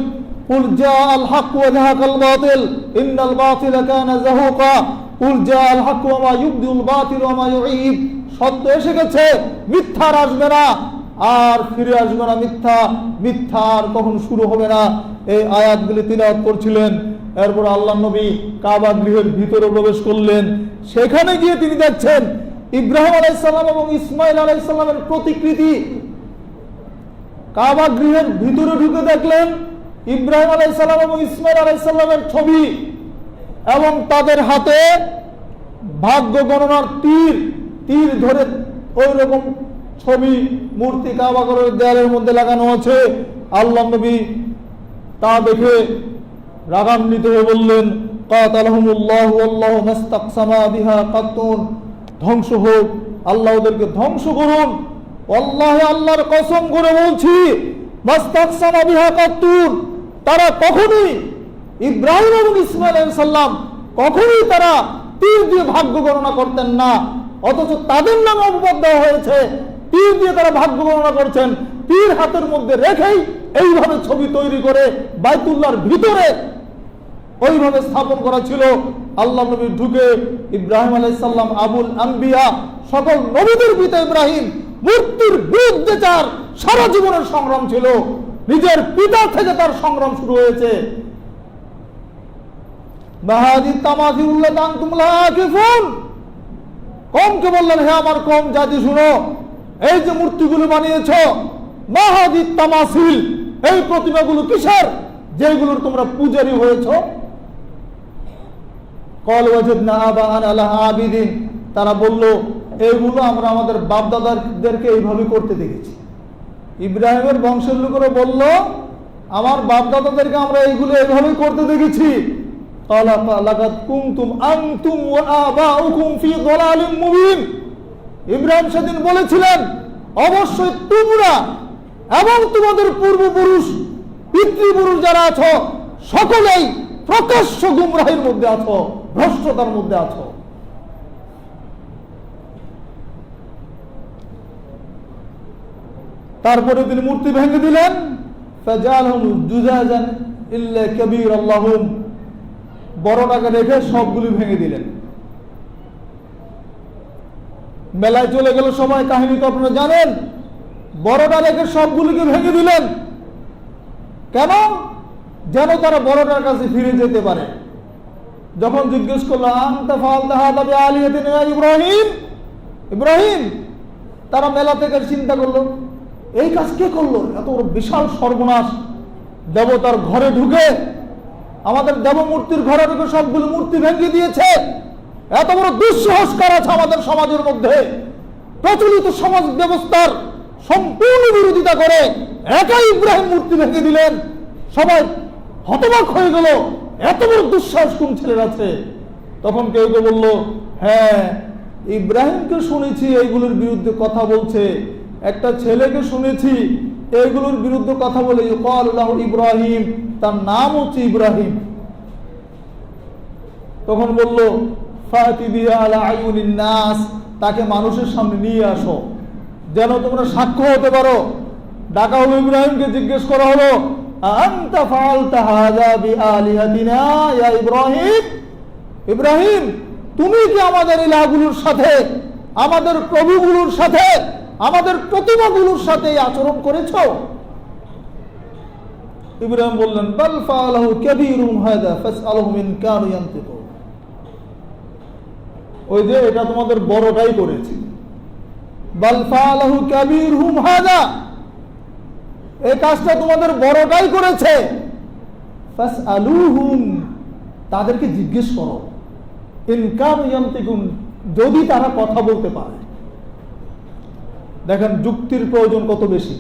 কুল জাআল হক ওয়া যাহাকাল বাতিল ইন্নাল বাতিলা কানা যাহুকা, কুল জাআল হক ওয়া মা ইউবদিউল বাতিল ওয়া মা ইউঈদ। সত্য এসে গেছে, মিথ্যা আর আসবে না, আর ফিরে আসবে না মিথ্যা, মিথ্যা আর কখন শুরু হবে না। এই আয়াতগুলি তিলাওয়াত করছিলেন। এরপর আল্লাহ নবী কাবা গৃহের ভিতরে প্রবেশ করলেন। সেখানে গিয়ে তিনি দেখছেন ইব্রাহিম আলাইহিস সালাম এবং ইসমাইল আলাইহিস সালামের প্রতিকৃতি। কাবা গৃহের ভিতরে ঢুকে দেখলেন ইব্রাহিম আলাইহিস সালাম এবং ইসমাইল আলাইহিস সালামের ছবি, এবং তাদের হাতে ভাগ্য গণনার তীর ধরে ওই রকম ছবি মূর্তি কাবা ঘরের দেয়ালের মধ্যে লাগানো আছে। আল্লাহ নবী তা দেখে রাগান্বিত হয়ে বললেন, কাতালাহুমুল্লাহু আল্লাহু মাস্তাকসামা বিহা কাতুন, ধ্বংস হোক, আল্লাহ ওদেরকে ধ্বংস করুন। আল্লাহে, আল্লাহর কসম করে বলছি, মাস্তাকসামা বিহা কাতুন, তারা কখনোই ইব্রাহিম এবং ইসমাইল আলাইহিস সালাম কখনোই তারা তীর দিয়ে ভাগ্য গণনা করতেন না, অথচ তাদের নামে অপবাদ দেওয়া হয়েছে। তীর দিয়ে তারা ভাগ্য গণনা করছেন, তীর হাতের মধ্যে রেখেই এইভাবে ছবি তৈরি করে বাইতুল্লাহর ভিতরে ওইভাবে স্থাপন করা ছিল। আল্লাহ নবী ঢুকে ইব্রাহিম আলাইহিস সালাম আবুল আম্বিয়া, সকল নবীদের পিতা ইব্রাহিম, মূর্তির বিরুদ্ধে তার সারা জীবনের সংগ্রাম ছিল। নিজের পিতা থেকে তার সংগ্রাম শুরু হয়েছে। বাহাদি তামাসিউল্লাহ আনতুম লা আকিফুন, কমকে বললেন, হে আমার কম জাতি শুনো, এই যে মূর্তিগুলো বানিয়েছো, মাহাদি তামাসিল, এই প্রতিমাগুলো কিসের, যেগুলোর তোমরা পূজারী হয়েছো? কল ওয়াজদনা আবাআনা লাহা আবিদিন, তারা বলল এইগুলো আমরা আমাদের বাপ দাদাদেরকে এইভাবে করতে দেখেছি। ইব্রাহিমের বংশের লোকেরা বলল, আমার বাপ দাদাদেরকে আমরা এইগুলো এইভাবে করতে দেখেছি। ক্বালা লাকাদ কুনতুম আনতুম ওয়া আবাউকুম ফি যালালিম মুবিন, ইব্রাহিম সেদিন বলেছিলেন, অবশ্যই তোমরা এবং তোমাদের পূর্বপুরুষ পিতৃপুরুষ যারা আছো সকলেই প্রকাশ্য গুমরাহির মধ্যে আছো, ভ্রষ্টতার মধ্যে আছো। তারপরে তিনি মূর্তি ভেঙে দিলেন, ফাজালহুম জুজাজান ইল্লা কাবীরাল্লাহুম, বড়টাকে রেখে সবগুলি ভেঙে দিলেন। মেলায় চলে গেল সবাই, কাহিনী তো আপনারা জানেন। বড়টা রেখে সবগুলিকে ভেঙে দিলেন কেন? যেন তারা বড়টার কাছে ফিরে যেতে পারে। যখন জিজ্ঞেস করলো, আনতা ফাআলতা হাযা বিআলিহাতিনা ইয়া ইব্রাহিম, ইব্রাহিম, তারা মেলা থেকে চিন্তা করলো, এই কাজ কে করলো? এত বড় বিশাল সর্বনাশ, দেবতার ঘরে ঢুকে, আমাদের দেবমূর্তির ঘরে ঢুকে সবগুলো মূর্তি ভেঙে দিয়েছে। এত বড় দুঃসংস্কার আছে আমাদের সমাজের মধ্যে, প্রচলিত সমাজ ব্যবস্থার সম্পূর্ণ বিরোধিতা করে একাই ইব্রাহিম মূর্তি ভেঙে দিলেন। সবাই হতবাক হয়ে গেল, এত বড় দুঃসাহস কোন ছেলের আছে? তখন কেউ কেউ বলল, হ্যাঁ, ইব্রাহিমকে শুনেছি এইগুলোর বিরুদ্ধে কথা বলছে, একটা ছেলেকে শুনেছি এইগুলোর বিরুদ্ধে কথা বলে, ইউকালু লাহু ইব্রাহিম, তার নাম হচ্ছে ইব্রাহিম। তখন বলল, ফাতি বিহা আলা আয়ুনিন নাস, তাকে মানুষের সামনে নিয়ে আসো, যেন তোমরা সাক্ষ্য হতে পারো। ডাকা হলো ইব্রাহিমকে, জিজ্ঞেস করা হলো, আনতা ফাআলতা হাযা বিআলিহাতিনা ইয়া ইব্রাহিম, ইব্রাহিম, তুমি কি আমাদের ইলাহগুলোর সাথে, আমাদের প্রভুগুলোর সাথে, আমাদের প্রতিমাগুলোর সাথে আচরণ করেছো? ইব্রাহিম বললেন, বাল ফাআলাহু কাবীরুহুম হাযা ফাসআলহুম ইন কানু ইয়ানতিকুন, ওই যে এটা তোমাদের বড়টাই করেছে। বাল ফাআলাহু কাবীরুহুম হাযা, এই কাজটা তোমাদের বড়টাই করেছে। ফাসআলুহুম, তাদেরকে জিজ্ঞেস করো, ইন কানু ইয়ানতিকুন, যদি তারা কথা বলতে পারে। দেখেন যুক্তির প্রয়োজন কত বেশি,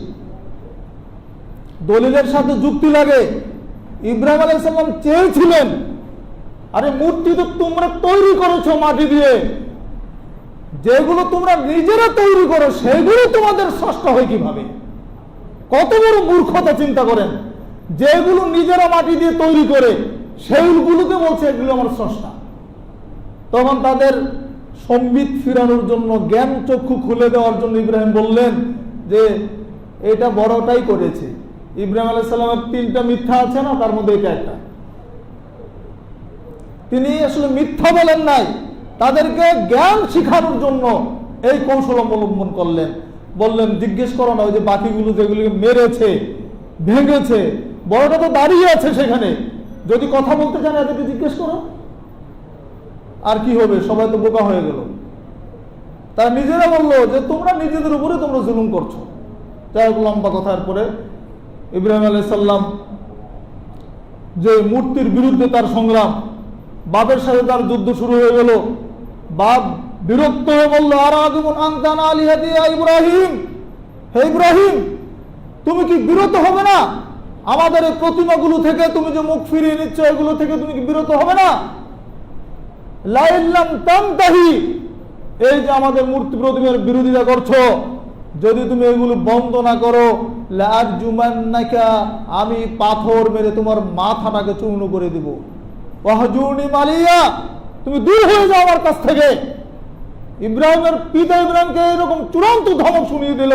দলিলের সাথে যুক্তি লাগে। ইব্রাহিম আলাইহিস সালাম চেয়েছিলেন, আরে মূর্তি তো তোমরা তৈরি করেছো মাটি দিয়ে, যেগুলো তোমরা নিজেরা তৈরি করো সেগুলো তোমাদের স্রষ্টা হয় কিভাবে? কত বড় মূর্খতা চিন্তা করেন, যেগুলো নিজেরা মাটি দিয়ে তৈরি করে সেইগুলোকে বলছে এগুলো আমার স্রষ্টা। তখন তাদের সম্বিত ফিরানোর জন্য, জ্ঞান চক্ষু খুলে দেওয়ার জন্য ইব্রাহিম বললেন যে এটা বড়টাই করেছে। ইব্রাহিম আলাইহিস সালামের 3টা মিথ্যা আছে না, তার মধ্যে এটা একটা। তিনি আসলে মিথ্যা বলেন নাই, তাদেরকে জ্ঞান শিখানোর জন্য এই কৌশল অবলম্বন করলেন। বললেন জিজ্ঞেস করো না, ওই যে বাকিগুলো যেগুলোকে মেরেছে ভেঙেছে, বড়টা তো দাঁড়িয়ে আছে সেখানে, যদি কথা বলতে জানে এদেরকে জিজ্ঞেস করো। আর কি হবে, সবাই তো বোকা হয়ে গেল। তারা নিজেরা বললো যে তোমরা নিজেদের উপরে তোমরা জুলুম করছো। যাই হোক, লম্বা কথার পরে ইব্রাহিম আলাইহিস সালাম যে মূর্তির বিরুদ্ধে তার সংগ্রাম, বাপের সাথে তার যুদ্ধ শুরু হয়ে গেল। বাপ বিরক্ত হয়ে বললো, আরাগিবুন আনতা আন আলিহাতি ইয়া ইব্রাহিম, হে ইব্রাহিম তুমি কি বিরত হবে না আমাদের এই প্রতিমাগুলো থেকে? তুমি যে মুখ ফিরিয়ে নিচ্ছ এগুলো থেকে তুমি কি বিরত হবে না? লা ইল্লাম তানতাহি, এই যে আমাদের মূর্তি প্রতিমার বিরোধিতা করছো, যদি তুমি এগুলো বন্ধ না করো, লা আরজুমান্নাকা, আমি পাথর মেরে তোমার মাথাটাকে চূর্ণ করে দিব। ওয়াহজুরনি মালিয়া, তুমি দূর হয়ে যাও আমার কাছ থেকে। ইব্রাহিমের পিতা ইব্রাহিমকে এরকম চূড়ান্ত ধমক শুনিয়ে দিল,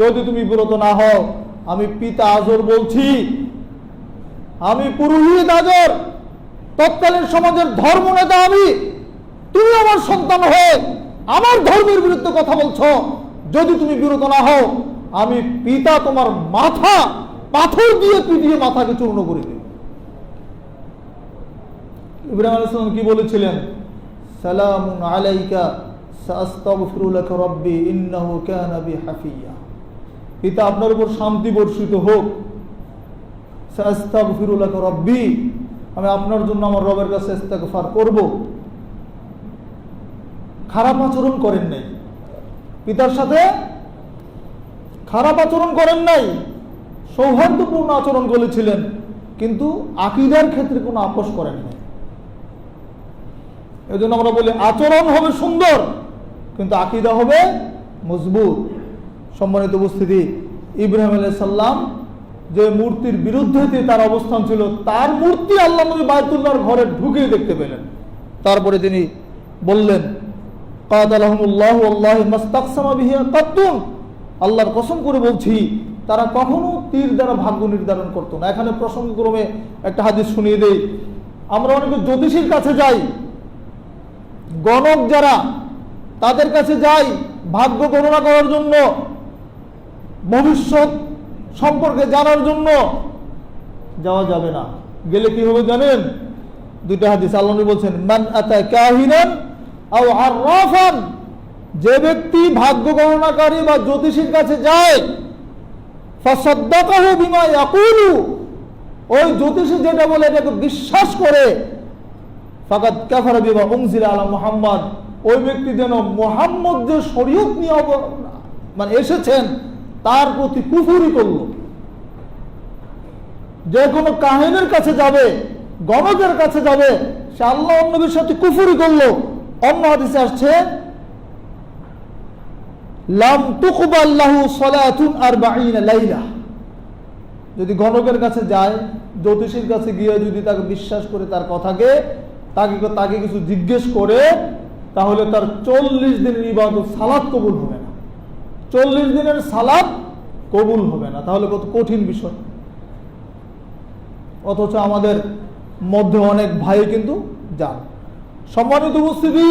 যদি তুমি বিরত না হও, আমি পিতা আজর বলছি, আমি পুরোহিত আজর, তৎকালীন সমাজের ধর্ম নেতা আমি, তুমি আমার সন্তান হয়ে আমার ধর্মের বিরুদ্ধে কথা বলছো, যদি তুমি বিরত না হও, আমি পিতা তোমার মাথা পাথর দিয়ে পিটিয়ে মাথাকে চূর্ণ করে দেব। ইব্রাহিম আলাইহিস সালাম কি বলেছিলেন? সালামুন আলাইকা সাআস্তাগফিরু লাকা রাব্বি ইন্নাহু কানা বি হাফিয়া, পিতা আপনার উপর শান্তি বর্ষিত হোক। সাআস্তাগফিরু লাকা রাব্বি, আমি আপনার জন্য আমার রবের কাছে ইস্তেগফার করব। খারাপ আচরণ করেন নাই, পিতার সাথে খারাপ আচরণ করেন নাই, সৌহার্দ্যপূর্ণ আচরণ করেছিলেন, কিন্তু আকীদার ক্ষেত্রে কোনো আপোষ করেন নাই। এজন্য আমরা বলি আচরণ হবে সুন্দর, কিন্তু আকীদা হবে মজবুত। সম্মানিত উপস্থিতি, ইব্রাহিম আলাইহিস সালাম যে মূর্তির বিরুদ্ধে তার অবস্থান ছিল, তার মূর্তি আল্লাহ নবী বায়তুল্লাহর ঘরে ঢুকে দেখতে পেলেন। তারপরে তিনি বললেন, কাতালাহুমুল্লাহু ওয়াল্লাহি মাস্তাকসামা বিহি কাত্তুন, আল্লাহর কসম করে বলছি তারা কখনো তীর দ্বারা ভাগ্য নির্ধারণ করতো না। এখানে প্রসঙ্গক্রমে একটা হাদিস শুনিয়ে দেই। আমরা অনেকে জ্যোতিষীর কাছে যাই, গণক যারা, তাদের কাছে যাই ভাগ্য গণনা করার জন্য, ভবিষ্যৎ সম্পর্কে জানার জন্য। যাওয়া যাবে না, গেলে কি হবে জানেন? 2টা হাদিস আল্লাহ নবী বলছেন, মান আতা কাহিনান আও আররাফান, যে ব্যক্তি ভাগ্য গণনাকারী বা জ্যোতিষীর কাছে যায়, ফাসাদ্দাকাহু বিমা ইয়াকুলু, ওই জ্যোতিষী যেটা বলে এটাকে বিশ্বাস করে, ফাকাদ কাফারা বিমা উনজিলা আলা মুহাম্মদ, ওই ব্যক্তি যেন মুহাম্মদ যে শরীয়ত নিয়ে মানে এসেছেন তার প্রতি কুফরি করল। যে কোনো কাহিনীর কাছে যাবে, গণকের কাছে যাবে, সে আল্লাহ নবীর সাথে কুফরি করলো। অন্য হাদিসে আসছে, লাম তুকবাল লাহু সালাতুন 40 লাইলা, যদি গণকের কাছে যায়, জ্যোতিষীর কাছে গিয়ে যদি তাকে বিশ্বাস করে তার কথাকে, তাকে কিছু জিজ্ঞেস করে, তাহলে তার 40 দিনের ইবাদত সালাত কবুল হবে না। 40 দিনের সালাত কবুল হবে না, তাহলে কত কঠিন বিষয়। অথচ আমাদের মধ্যে অনেক ভাই কিন্তু যান। সম্মানিত উপস্থিতি,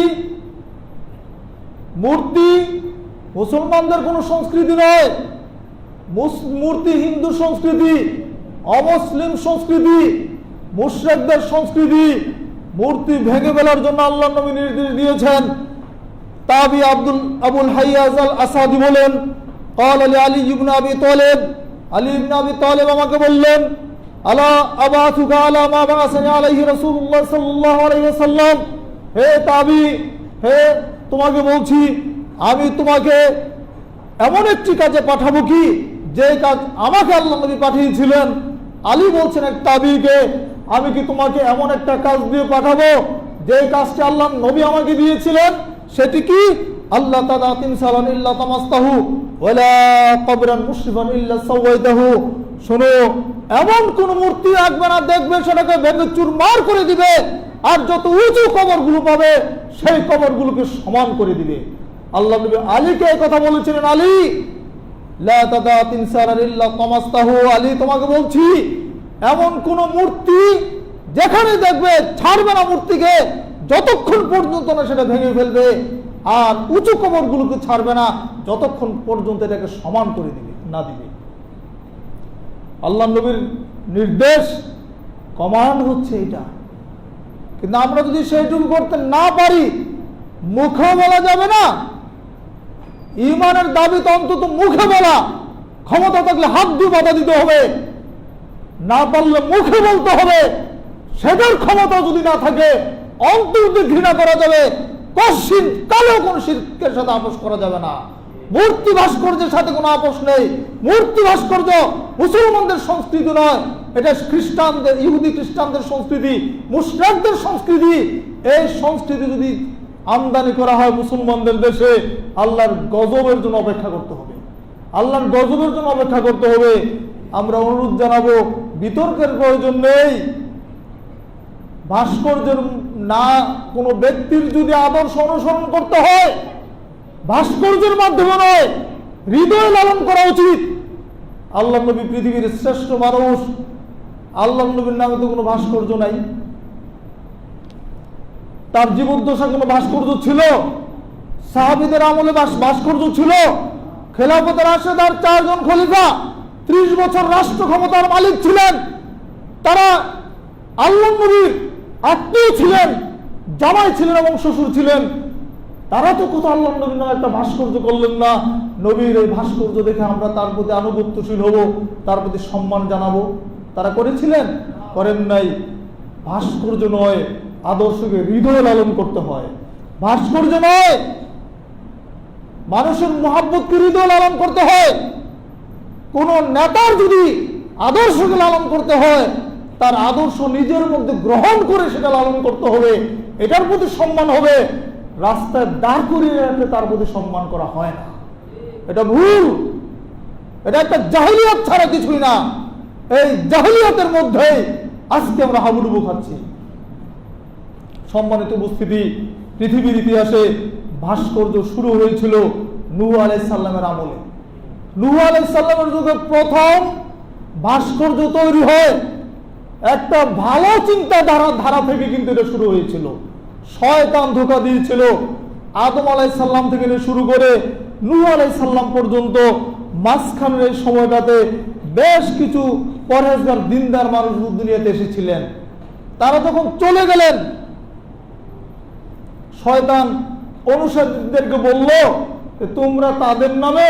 মূর্তি মুসলমানদের কোনো সংস্কৃতি নয়, মূর্তি হিন্দু সংস্কৃতি, অমুসলিম সংস্কৃতি, মুশরিকদের সংস্কৃতি। মূর্তি ভেঙে ফেলার জন্য আল্লাহ নবী নির্দেশ দিয়েছেন। তাবি আবুল হাইয়াজ আল আসাদি বলেন, قال لعلي بن ابي طالب, আলী ইবনে আবি তালেব আমাকে বললেন, আলা আবাতুকা আলা মা বাআসানি আলাইহি রাসূলুল্লাহ সাল্লাল্লাহু আলাইহি ওয়াসাল্লাম, হে তাবি, হে তোমাকে বলছি, আমি তোমাকে এমন একটি কাজে পাঠাবো কি যে কাজ আমাকে আল্লাহ নবী পাঠিয়েছিলেন। আলী বলছেন এক তাবিকে, আমি কি তোমাকে এমন একটা কাজ দিয়ে পাঠাবো যে কাজটি আল্লাহ নবী আমাকে দিয়েছিলেন? সেটি কি? আল্লাহ তাদাতিন সালান ইল্লা তামাস্তাহু, ওয়ালা কবরান মুশরিফান ইল্লা সাওয়াইতাহু, শোনো, এমন কোন মূর্তি রাখবে না দেখবে সেটাকে ভেঙে চুরমার করে দিবে, আর যত উঁচু কবরগুলো পাবে সেই কবরগুলোকে সমান করে দিবে। আল্লাহ নবী আলীকে এই কথা বলেছিলেন, আলী লা তাদা তিনসারান ইল্লা তামাসতাহু, আলী তোমাকে বলছি এমন কোন মূর্তি যেখানে দেখবে ছাড়বে না মূর্তিকে যতক্ষণ পর্যন্ত না সেটা ভেঙে ফেলবে, আর উঁচু কবরগুলোকে ছাড়বে না যতক্ষণ পর্যন্ত এটাকে সমান করে দিবে না দিবে। আল্লাহ নবীর নির্দেশ, কমান্ড হচ্ছে এটা। কিন্তু আমরা যদি সেইটুকু করতে না পারি, মুখে বলা যাবে না, ঈমানের দাবি তো অন্তত মুখে বলা, ক্ষমতা থাকলে হাত দিয়ে বাধা দিতে হবে, না পারলে মুখে বলতে হবে। সেটার ক্ষমতা যদি না থাকে অন্তর দিয়ে ঘৃণা করা যাবে, কশিন কালেও কোন শিরকের সাথে আপোষ করা যাবে না। মূর্তি ভাস্কর্যের সাথে কোনো আপোষ নেই। মূর্তি ভাস্কর্য মুসলমানদের সংস্কৃতি নয়, এটা খ্রিস্টানদের, ইহুদি খ্রিস্টানদের সংস্কৃতি, মুশরিকদের সংস্কৃতি। এই সংস্কৃতি যদি আমদানি করা হয় মুসলমানদের দেশে, আল্লাহর গজবের জন্য অপেক্ষা করতে হবে, আল্লাহর গজবের জন্য অপেক্ষা করতে হবে। আমরা অনুরোধ জানাবো, বিতর্কের প্রয়োজন নেই। ভাস্কর্যের না কোনো ব্যক্তির যদি আদর্শ অনুসরণ করতে হয়, ভাস্কর্যের মাধ্যমে নয়, হৃদয় লালন করা উচিত। আল্লাহ নবী পৃথিবীর শ্রেষ্ঠ মানুষ, আল্লাহ নবীর নামে তো কোনো ভাস্কর্য নাই। তার জীবদ্দশা কোনো ভাস্কর্য ছিল? সাহাবীদের আমলে ভাস্কর্য ছিল? খেলাফতের রাশেদার 4 জন খলিফা 30 বছর রাষ্ট্র ক্ষমতার মালিক ছিলেন, তারা আল্লাহ নবীর আত্মীয় ছিলেন, জামাই ছিলেন এবং শ্বশুর ছিলেন। তারা তো কোথাও আল্লাহ নবীর নামে একটা ভাস্কর্য করলেন না। নবীর এই ভাস্কর্য দেখে আমরা তার প্রতি আনুগত্যশীল হব, তার প্রতি সম্মান জানাবো। তারা করেছিলেন? করেন নাই। ভাস্কর্য নয়, আদর্শকে হৃদয়ে লালন করতে হয়। ভাস্কর্য নয়, মানুষের মহাব্বতকে হৃদয়ে লালন করতে হয়। কোন নেতার যদি আদর্শকে লালন করতে হয়, তার আদর্শ নিজের মধ্যে গ্রহণ করে সেটা লালন করতে হবে, এটার প্রতি সম্মান হবে। রাস্তায় দাঁড় করিয়ে রাখলে তার প্রতি সম্মান করা হয় না, এটা ভুল। এটা একটা জাহিলিয়াত ছাড়া কিছুই না। এই জাহিলিয়াতের মধ্যে আজকে আমরা হাবুডুবু খাচ্ছি। সম্মানিত উপস্থিতি, পৃথিবীর ইতিহাসে ভাস্কর্য শুরু হয়েছিল নূহ আলাইহিস সালামের আমলে। নূহ আলাইহিস সালামের যুগে প্রথম ভাস্কর্য তৈরি হয় একটা ভালো ধারা থেকে, কিন্তু এটা শুরু হয়েছিল। শয়তান ধোঁকা দিয়েছিল। আদম আলাইহিস সালাম থেকে শুরু করে নূহ আলাইহিস সালাম পর্যন্ত মাঝখানের এই সময়টাতে বেশ কিছু পরহেজগার দিনদার মানুষ দুনিয়াতে এসেছিলেন। তারা যখন চলে গেলেন, শয়তান অনুসারীদেরকে বলল, তোমরা তাদের নামে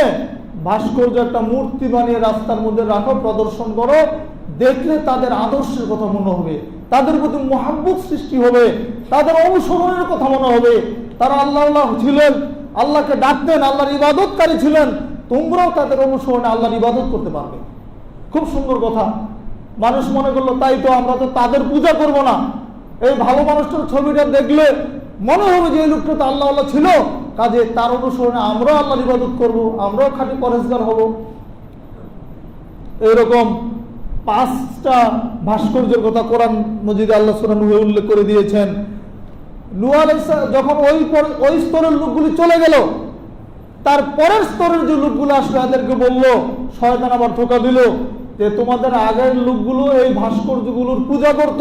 ভাস্কর্য একটা মূর্তি বানিয়ে রাস্তার মধ্যে রাখো, প্রদর্শন করো, দেখলে তাদের আদর্শের কথা মনে হবে, তাদের প্রতি মহাব্বত সৃষ্টি হবে, তাদের অনুসরণের কথা মনে হবে। তারা আল্লাহ ছিলেন, আল্লাহকে ডাকতেন, আল্লাহর ইবাদতকারী ছিলেন, তোমরাও তাদের অনুসরণে আল্লাহর ইবাদত করতে পারবে। খুব সুন্দর কথা। মানুষ মনে করলো, তাই তো, আমরা তো তাদের পূজা করব না। এই ভালো মানুষটার ছবিটা দেখলে মনে হবে যে এই লোকটা তো আল্লাহ আল্লাহ ছিল, কাজে তার অনুসরণে আমরাও আল্লাহর ইবাদত করব, আমরাও খাঁটি পরহেজগার হব। এরকম 5টা ভাস্কর্যের কথা কোরআন মজিদে আল্লাহ সূরা নূহে উল্লেখ করে দিয়েছেন। নূহ আলাইহিস সালাম যখন ওই স্তরের লোকগুলি চলে গেল, তার পরের স্তরের যে লোকগুলো আসলো এদেরকে বলল, শয়তান আবার ধোঁকা দিল যে তোমাদের আগের লোকগুলো এই ভাস্কর্যগুলোর পূজা করত,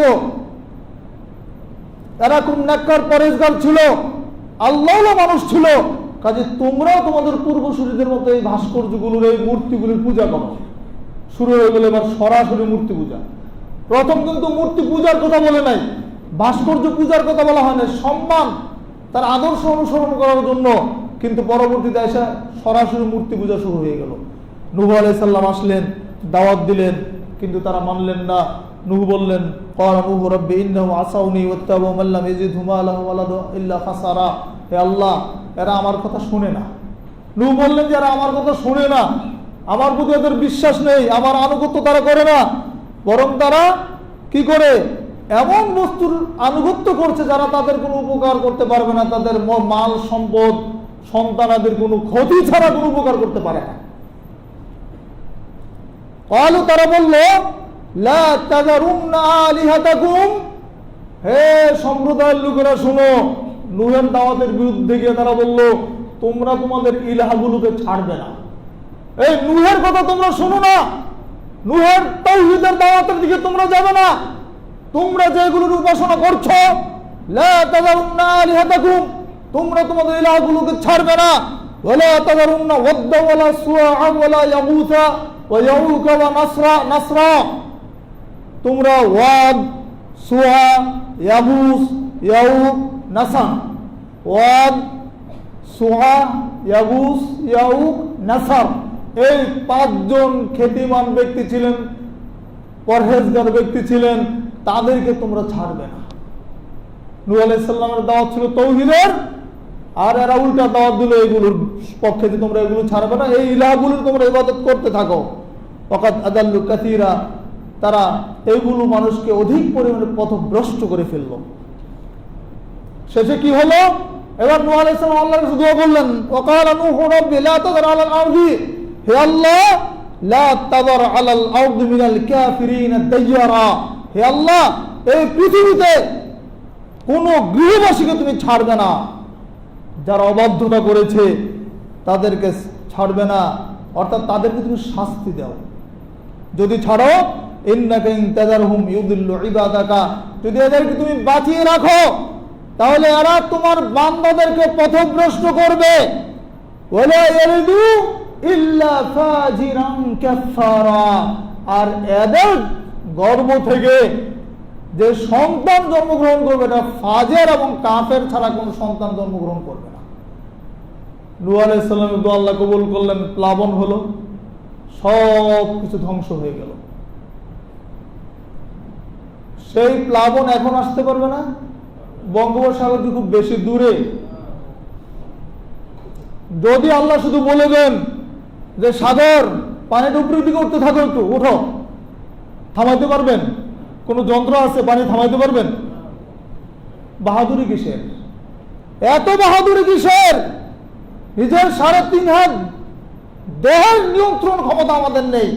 এরা খুব নেককার পরহেজগার ছিল, আল্লাহওয়ালা মানুষ ছিল, কাজে তোমরাও তোমাদের পূর্বসূরীদের মতো এই ভাস্কর্যগুলোর, এই মূর্তিগুলির পূজা করো। শুরু হয়ে গেল এবার সরাসরি মূর্তি পূজা। প্রথম কিন্তু মূর্তি পূজার কথা বলে নাই, ভাস্কর্য পূজার কথা বলা হয় না, সম্মান, তার আদর্শ অনুসরণ করার জন্য। কিন্তু পরবর্তীতে এসে সরাসরি মূর্তি পূজা শুরু হয়ে গেল। নূহ আলাইহিস সালাম আসলেন, দাওয়াত দিলেন, কিন্তু তারা মানলেন না। নূহ বললেন, ক্বালা নূহু রাব্বি ইন্নাহুম আসাউনি ওয়াত্তাবাউ মান লাম ইয়াজিদহু মালুহু ওয়ালাদু ইল্লা খাসারা। হে আল্লাহ, এরা আমার কথা শুনে না। নূহ বললেন যে এরা আমার কথা শুনে না, আমার প্রতি এদের বিশ্বাস নেই, আমার আনুগত্য তারা করে না, বরং তারা কি করে, এমন বস্তুর আনুগত্য করছে যারা তাদের কোনো উপকার করতে পারবে না, তাদের মাল সম্পদ সন্তানাদের কোনো ক্ষতি ছাড়া কোনো উপকার করতে পারে না। ক্বালু, তারা বলল, লা তাযারুন্না আলিহাতাকুম, হে সম্প্রদায়ের লোকেরা শুনো, নূহের দাওয়াতের বিরুদ্ধে গিয়ে তারা বলল, তোমরা তোমাদের ইলাহগুলোকে ছাড়বে না। এই নূহের কথা তোমরা শোনো না, নূহের তাওহীদের দাওয়াতের দিকে তোমরা যাবে না, তোমরা যেগুলোর উপাসনা করছো, লা তাযারুন্না আলিহাতাকুম, তোমরা তোমাদের ইলাহগুলোকে ছাড়বে না। ওয়ালা তাযারুন্না ওয়াদ্দা ওয়ালা সুআআ ওয়ালা ইয়াগুসা ওয়া ইয়াউকা ওয়া নাসরা, তোমরা ওয়াদ, সুআ, ইয়াগুস, ইয়াউক, নাসার, ওয়াদ, সুআ, ইয়াগুস, ইয়াউক, নাসার, এই 5 জন খ্যাতিমান ব্যক্তি ছিলেন, পরহেজগার ব্যক্তি ছিলেন, তাদেরকে তোমরা ছাড়বে না। নূহ আলাইহিস সালামের দাওয়াত ছিল তাওহীদের, আর এরা উল্টা দাওয়াত দিল এগুলোর পক্ষে যে তোমরা এগুলো ছাড়বে না, এই ইলাহগুলোর তোমরা ইবাদত করতে থাকো। ওয়াকাদ আদাল্লু কাসীরা, তারা এইগুলো মানুষকে অধিক পরিমাণে পথভ্রষ্ট করে ফেলল। শেষে কি হলো? এবার নূহ আলাইহিস সালাম আল্লাহর কাছে দোয়া করলেন, ওয়াকালা নূহু রাব্বি লা তাযার আলাল আরদি, হে আল্লাহ, লা তাযার আলাল আরদি মিনাল কাফিরিন দাইয়ারা, হে আল্লাহ, এই পৃথিবীতে কোনো গৃহবাসীকে তুমি ছাড়বে না, যারা অবাধ্যতা করেছে তাদেরকে ছাড়বে না, অর্থাৎ তাদেরকে তুমি শাস্তি দাও। যদি ছাড়ো, ইন্নাকা ইন তাযারহুম ইউদিল্লু ইবাদাকা, যদি এদেরকে তুমি বাঁচিয়ে রাখো তাহলে এরা তোমার বান্দাদেরকে পথভ্রষ্ট করবে। ওয়ালা ইয়ালিদু ইল্লা ফাজিরান কাফারা, আর এদের গর্ভ থেকে যে সন্তান জন্মগ্রহণ করবে এটা ফাজের এবং কাফের ছাড়া কোনো সন্তান জন্মগ্রহণ করবে না। নূহ আলাইহিস সালামের দোয়া আল্লাহ কবুল করলেন, প্লাবন হলো, সব কিছু ধ্বংস হয়ে গেল। সেই প্লাবন এখন আসতে পারবে না, বঙ্গোপসাগর খুব বেশি দূরে। যদি আল্লাহ শুধু বলে দেন যে সাগর পানিটা উপরের দিকে উঠতে থাকো, একটু উঠো, থামাইতে পারবেন? কোন যন্ত্র আছে পানি থামাইতে পারবেন? বাহাদুরি কিসের? এত বাহাদুরি কিসের? নিজের 3.5 হাত দেহের নিয়ন্ত্রণ ক্ষমতা আমাদের নেই,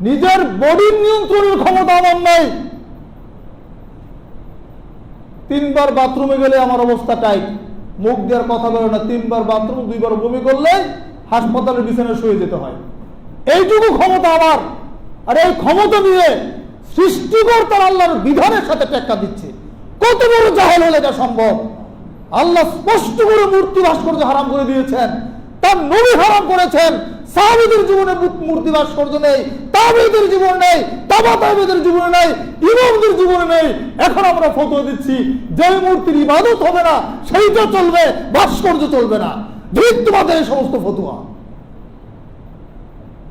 নিজের বডির নিয়ন্ত্রণের ক্ষমতা আমার নেই। 3 বার বাথরুমে গেলে আমার অবস্থা টাইট, মুখ দেওয়ার কথা বলে না, 3 বার বাথরুম, 2 বার বমি করলে হাসপাতালের বিছানায় শুয়ে যেতে হয়। এইটুকু ক্ষমতা আমার, আর এই ক্ষমতা দিয়ে সৃষ্টিকর্তার আল্লাহর বিধানের সাথে টেক্কা দিচ্ছে। কত বড় জাহেল হলে এটা সম্ভব? আল্লাহ স্পষ্ট করে মূর্তি ভাস্কর্য হারাম করে দিয়েছেন, তার নবী হারাম করেছেন। সাহাবীদের জীবনে মূর্তি ভাস্কর্য নেই, তাবেঈদের জীবনে নেই, তাবা তাবেঈদের জীবনে নেই, ইমামদের জীবনে নেই। এখন আমরা ফতোয়া দিচ্ছি যে মূর্তির ইবাদত হবে না সেইটা চলবে, ভাস্কর্য চলবে না। ধৃত্যবাদের এই সমস্ত ফতোয়া।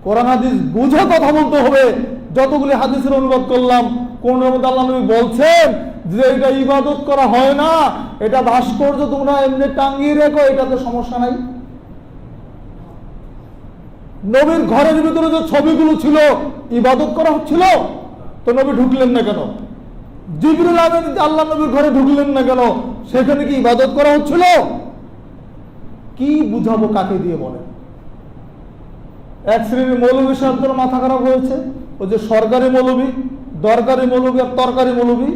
কোরআন হাদিস বুঝে কথা বলতে হবে। যতগুলি হাদিসের অনুবাদ করলাম, কোন মধ্যে আল্লাহ নবী বলছেন যে এটা ইবাদত করা হয় না, এটা ভাস্কর্য তোমরা এমনি টাঙ্গিয়ে রেখো, এটাতে সমস্যা নাই। নবীর ঘরের ভিতরে যে ছবিগুলো ছিল ইবাদত করা হচ্ছিল, তো নবী ঢুকলেন না কেন? জিবরিল আমিন আল্লাহ নবীর ঘরে ঢুকলেন না কেন? সেখানে কি ইবাদত করা হচ্ছিল? কি বুঝাবো কাকে দিয়ে বলেন? এক শ্রেণীর মৌলবী সাহেবদের মাথা খারাপ হয়েছে, ওই যে সরকারি মৌলবী, দরকারি মৌলবী আর তরকারি মৌলবী,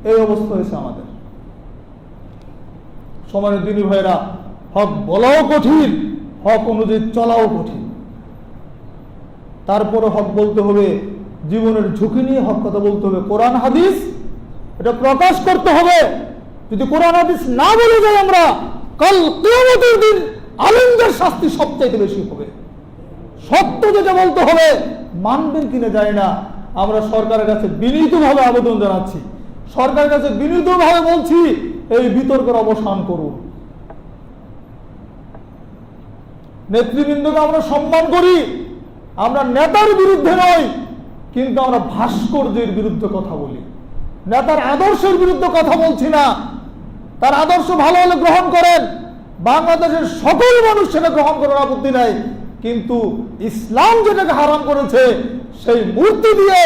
এই অবস্থা হয়েছে আমাদের। সমানের দিনী ভাইরা, হক বলাও কঠিন, হক অনুযায়ী চলাও কঠিন। তারপরে হক বলতে হবে, জীবনের ঝুঁকি নিয়ে হক কথা বলতে হবে। কোরআন হাদিস এটা প্রকাশ করতে হবে। যদি কোরআন হাদিস না বলে যাই আমরা, কাল কিয়ামতের দিন আলেমদের শাস্তি সবচাইতে বেশি হবে। সত্য যেটা বলতে হবে, মানবেন কিনা জানি না। আমরা সরকারের কাছে বিনীতভাবে আবেদন জানাচ্ছি, সরকারের কাছে বিনীতভাবে বলছি, এই বিতর্কের অবসান করুন। নেতৃবৃন্দকে আমরা সম্মান করি, আমরা নেতার বিরুদ্ধে নই, কিন্তু আমরা ভাস্কর্যের বিরুদ্ধে কথা বলি। নেতার আদর্শের বিরুদ্ধে কথা বলছি না। তার আদর্শ ভালো হলে গ্রহণ করেন, বাংলাদেশের সকল মানুষ সেটা গ্রহণ করার আপত্তি নাই, কিন্তু ইসলাম যেটাকে হারাম করেছে, সেই মূর্তি দিয়ে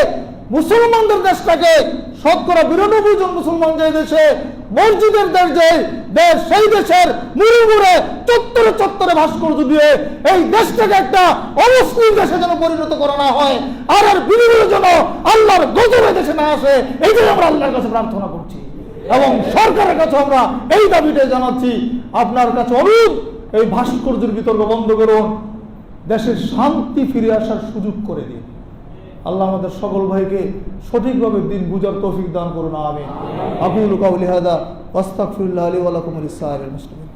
মুসলমানদের দেশটাকে, শতকরা 92 জন মুসলমান যে দেশে, মসজিদের দেশ যে দেশ, সেই দেশের মুড়ে মুড়ে চত্বরে চত্বরে ভাস্কর্য দিয়ে এই দেশটাকে একটা অমুসলিম দেশে যেন পরিণত করা না হয়, আর এর বিনিময়ের জন্য আল্লাহর গজব দেশে না আসে, এইটাই আমরা আল্লাহর কাছে প্রার্থনা করছি এবং সরকারের কাছে আমরা এই দাবিটাই জানাচ্ছি। আপনার কাছে অনুরোধ, এই ভাস্কর্যের বিতর্ক বন্ধ করুন, দেশের শান্তি ফিরে আসার সুযোগ করে দিন। আল্লাহ আমাদের সকল ভাইকে সঠিকভাবে দিন বুঝার তৌফিক দান করুন, আমিন। আকুলু কাউলি হাদা ওয়াস্তাগফিরুল্লাহ লি ওয়া লাকুম ওয়া লিসাইরিল মুসলিমিন।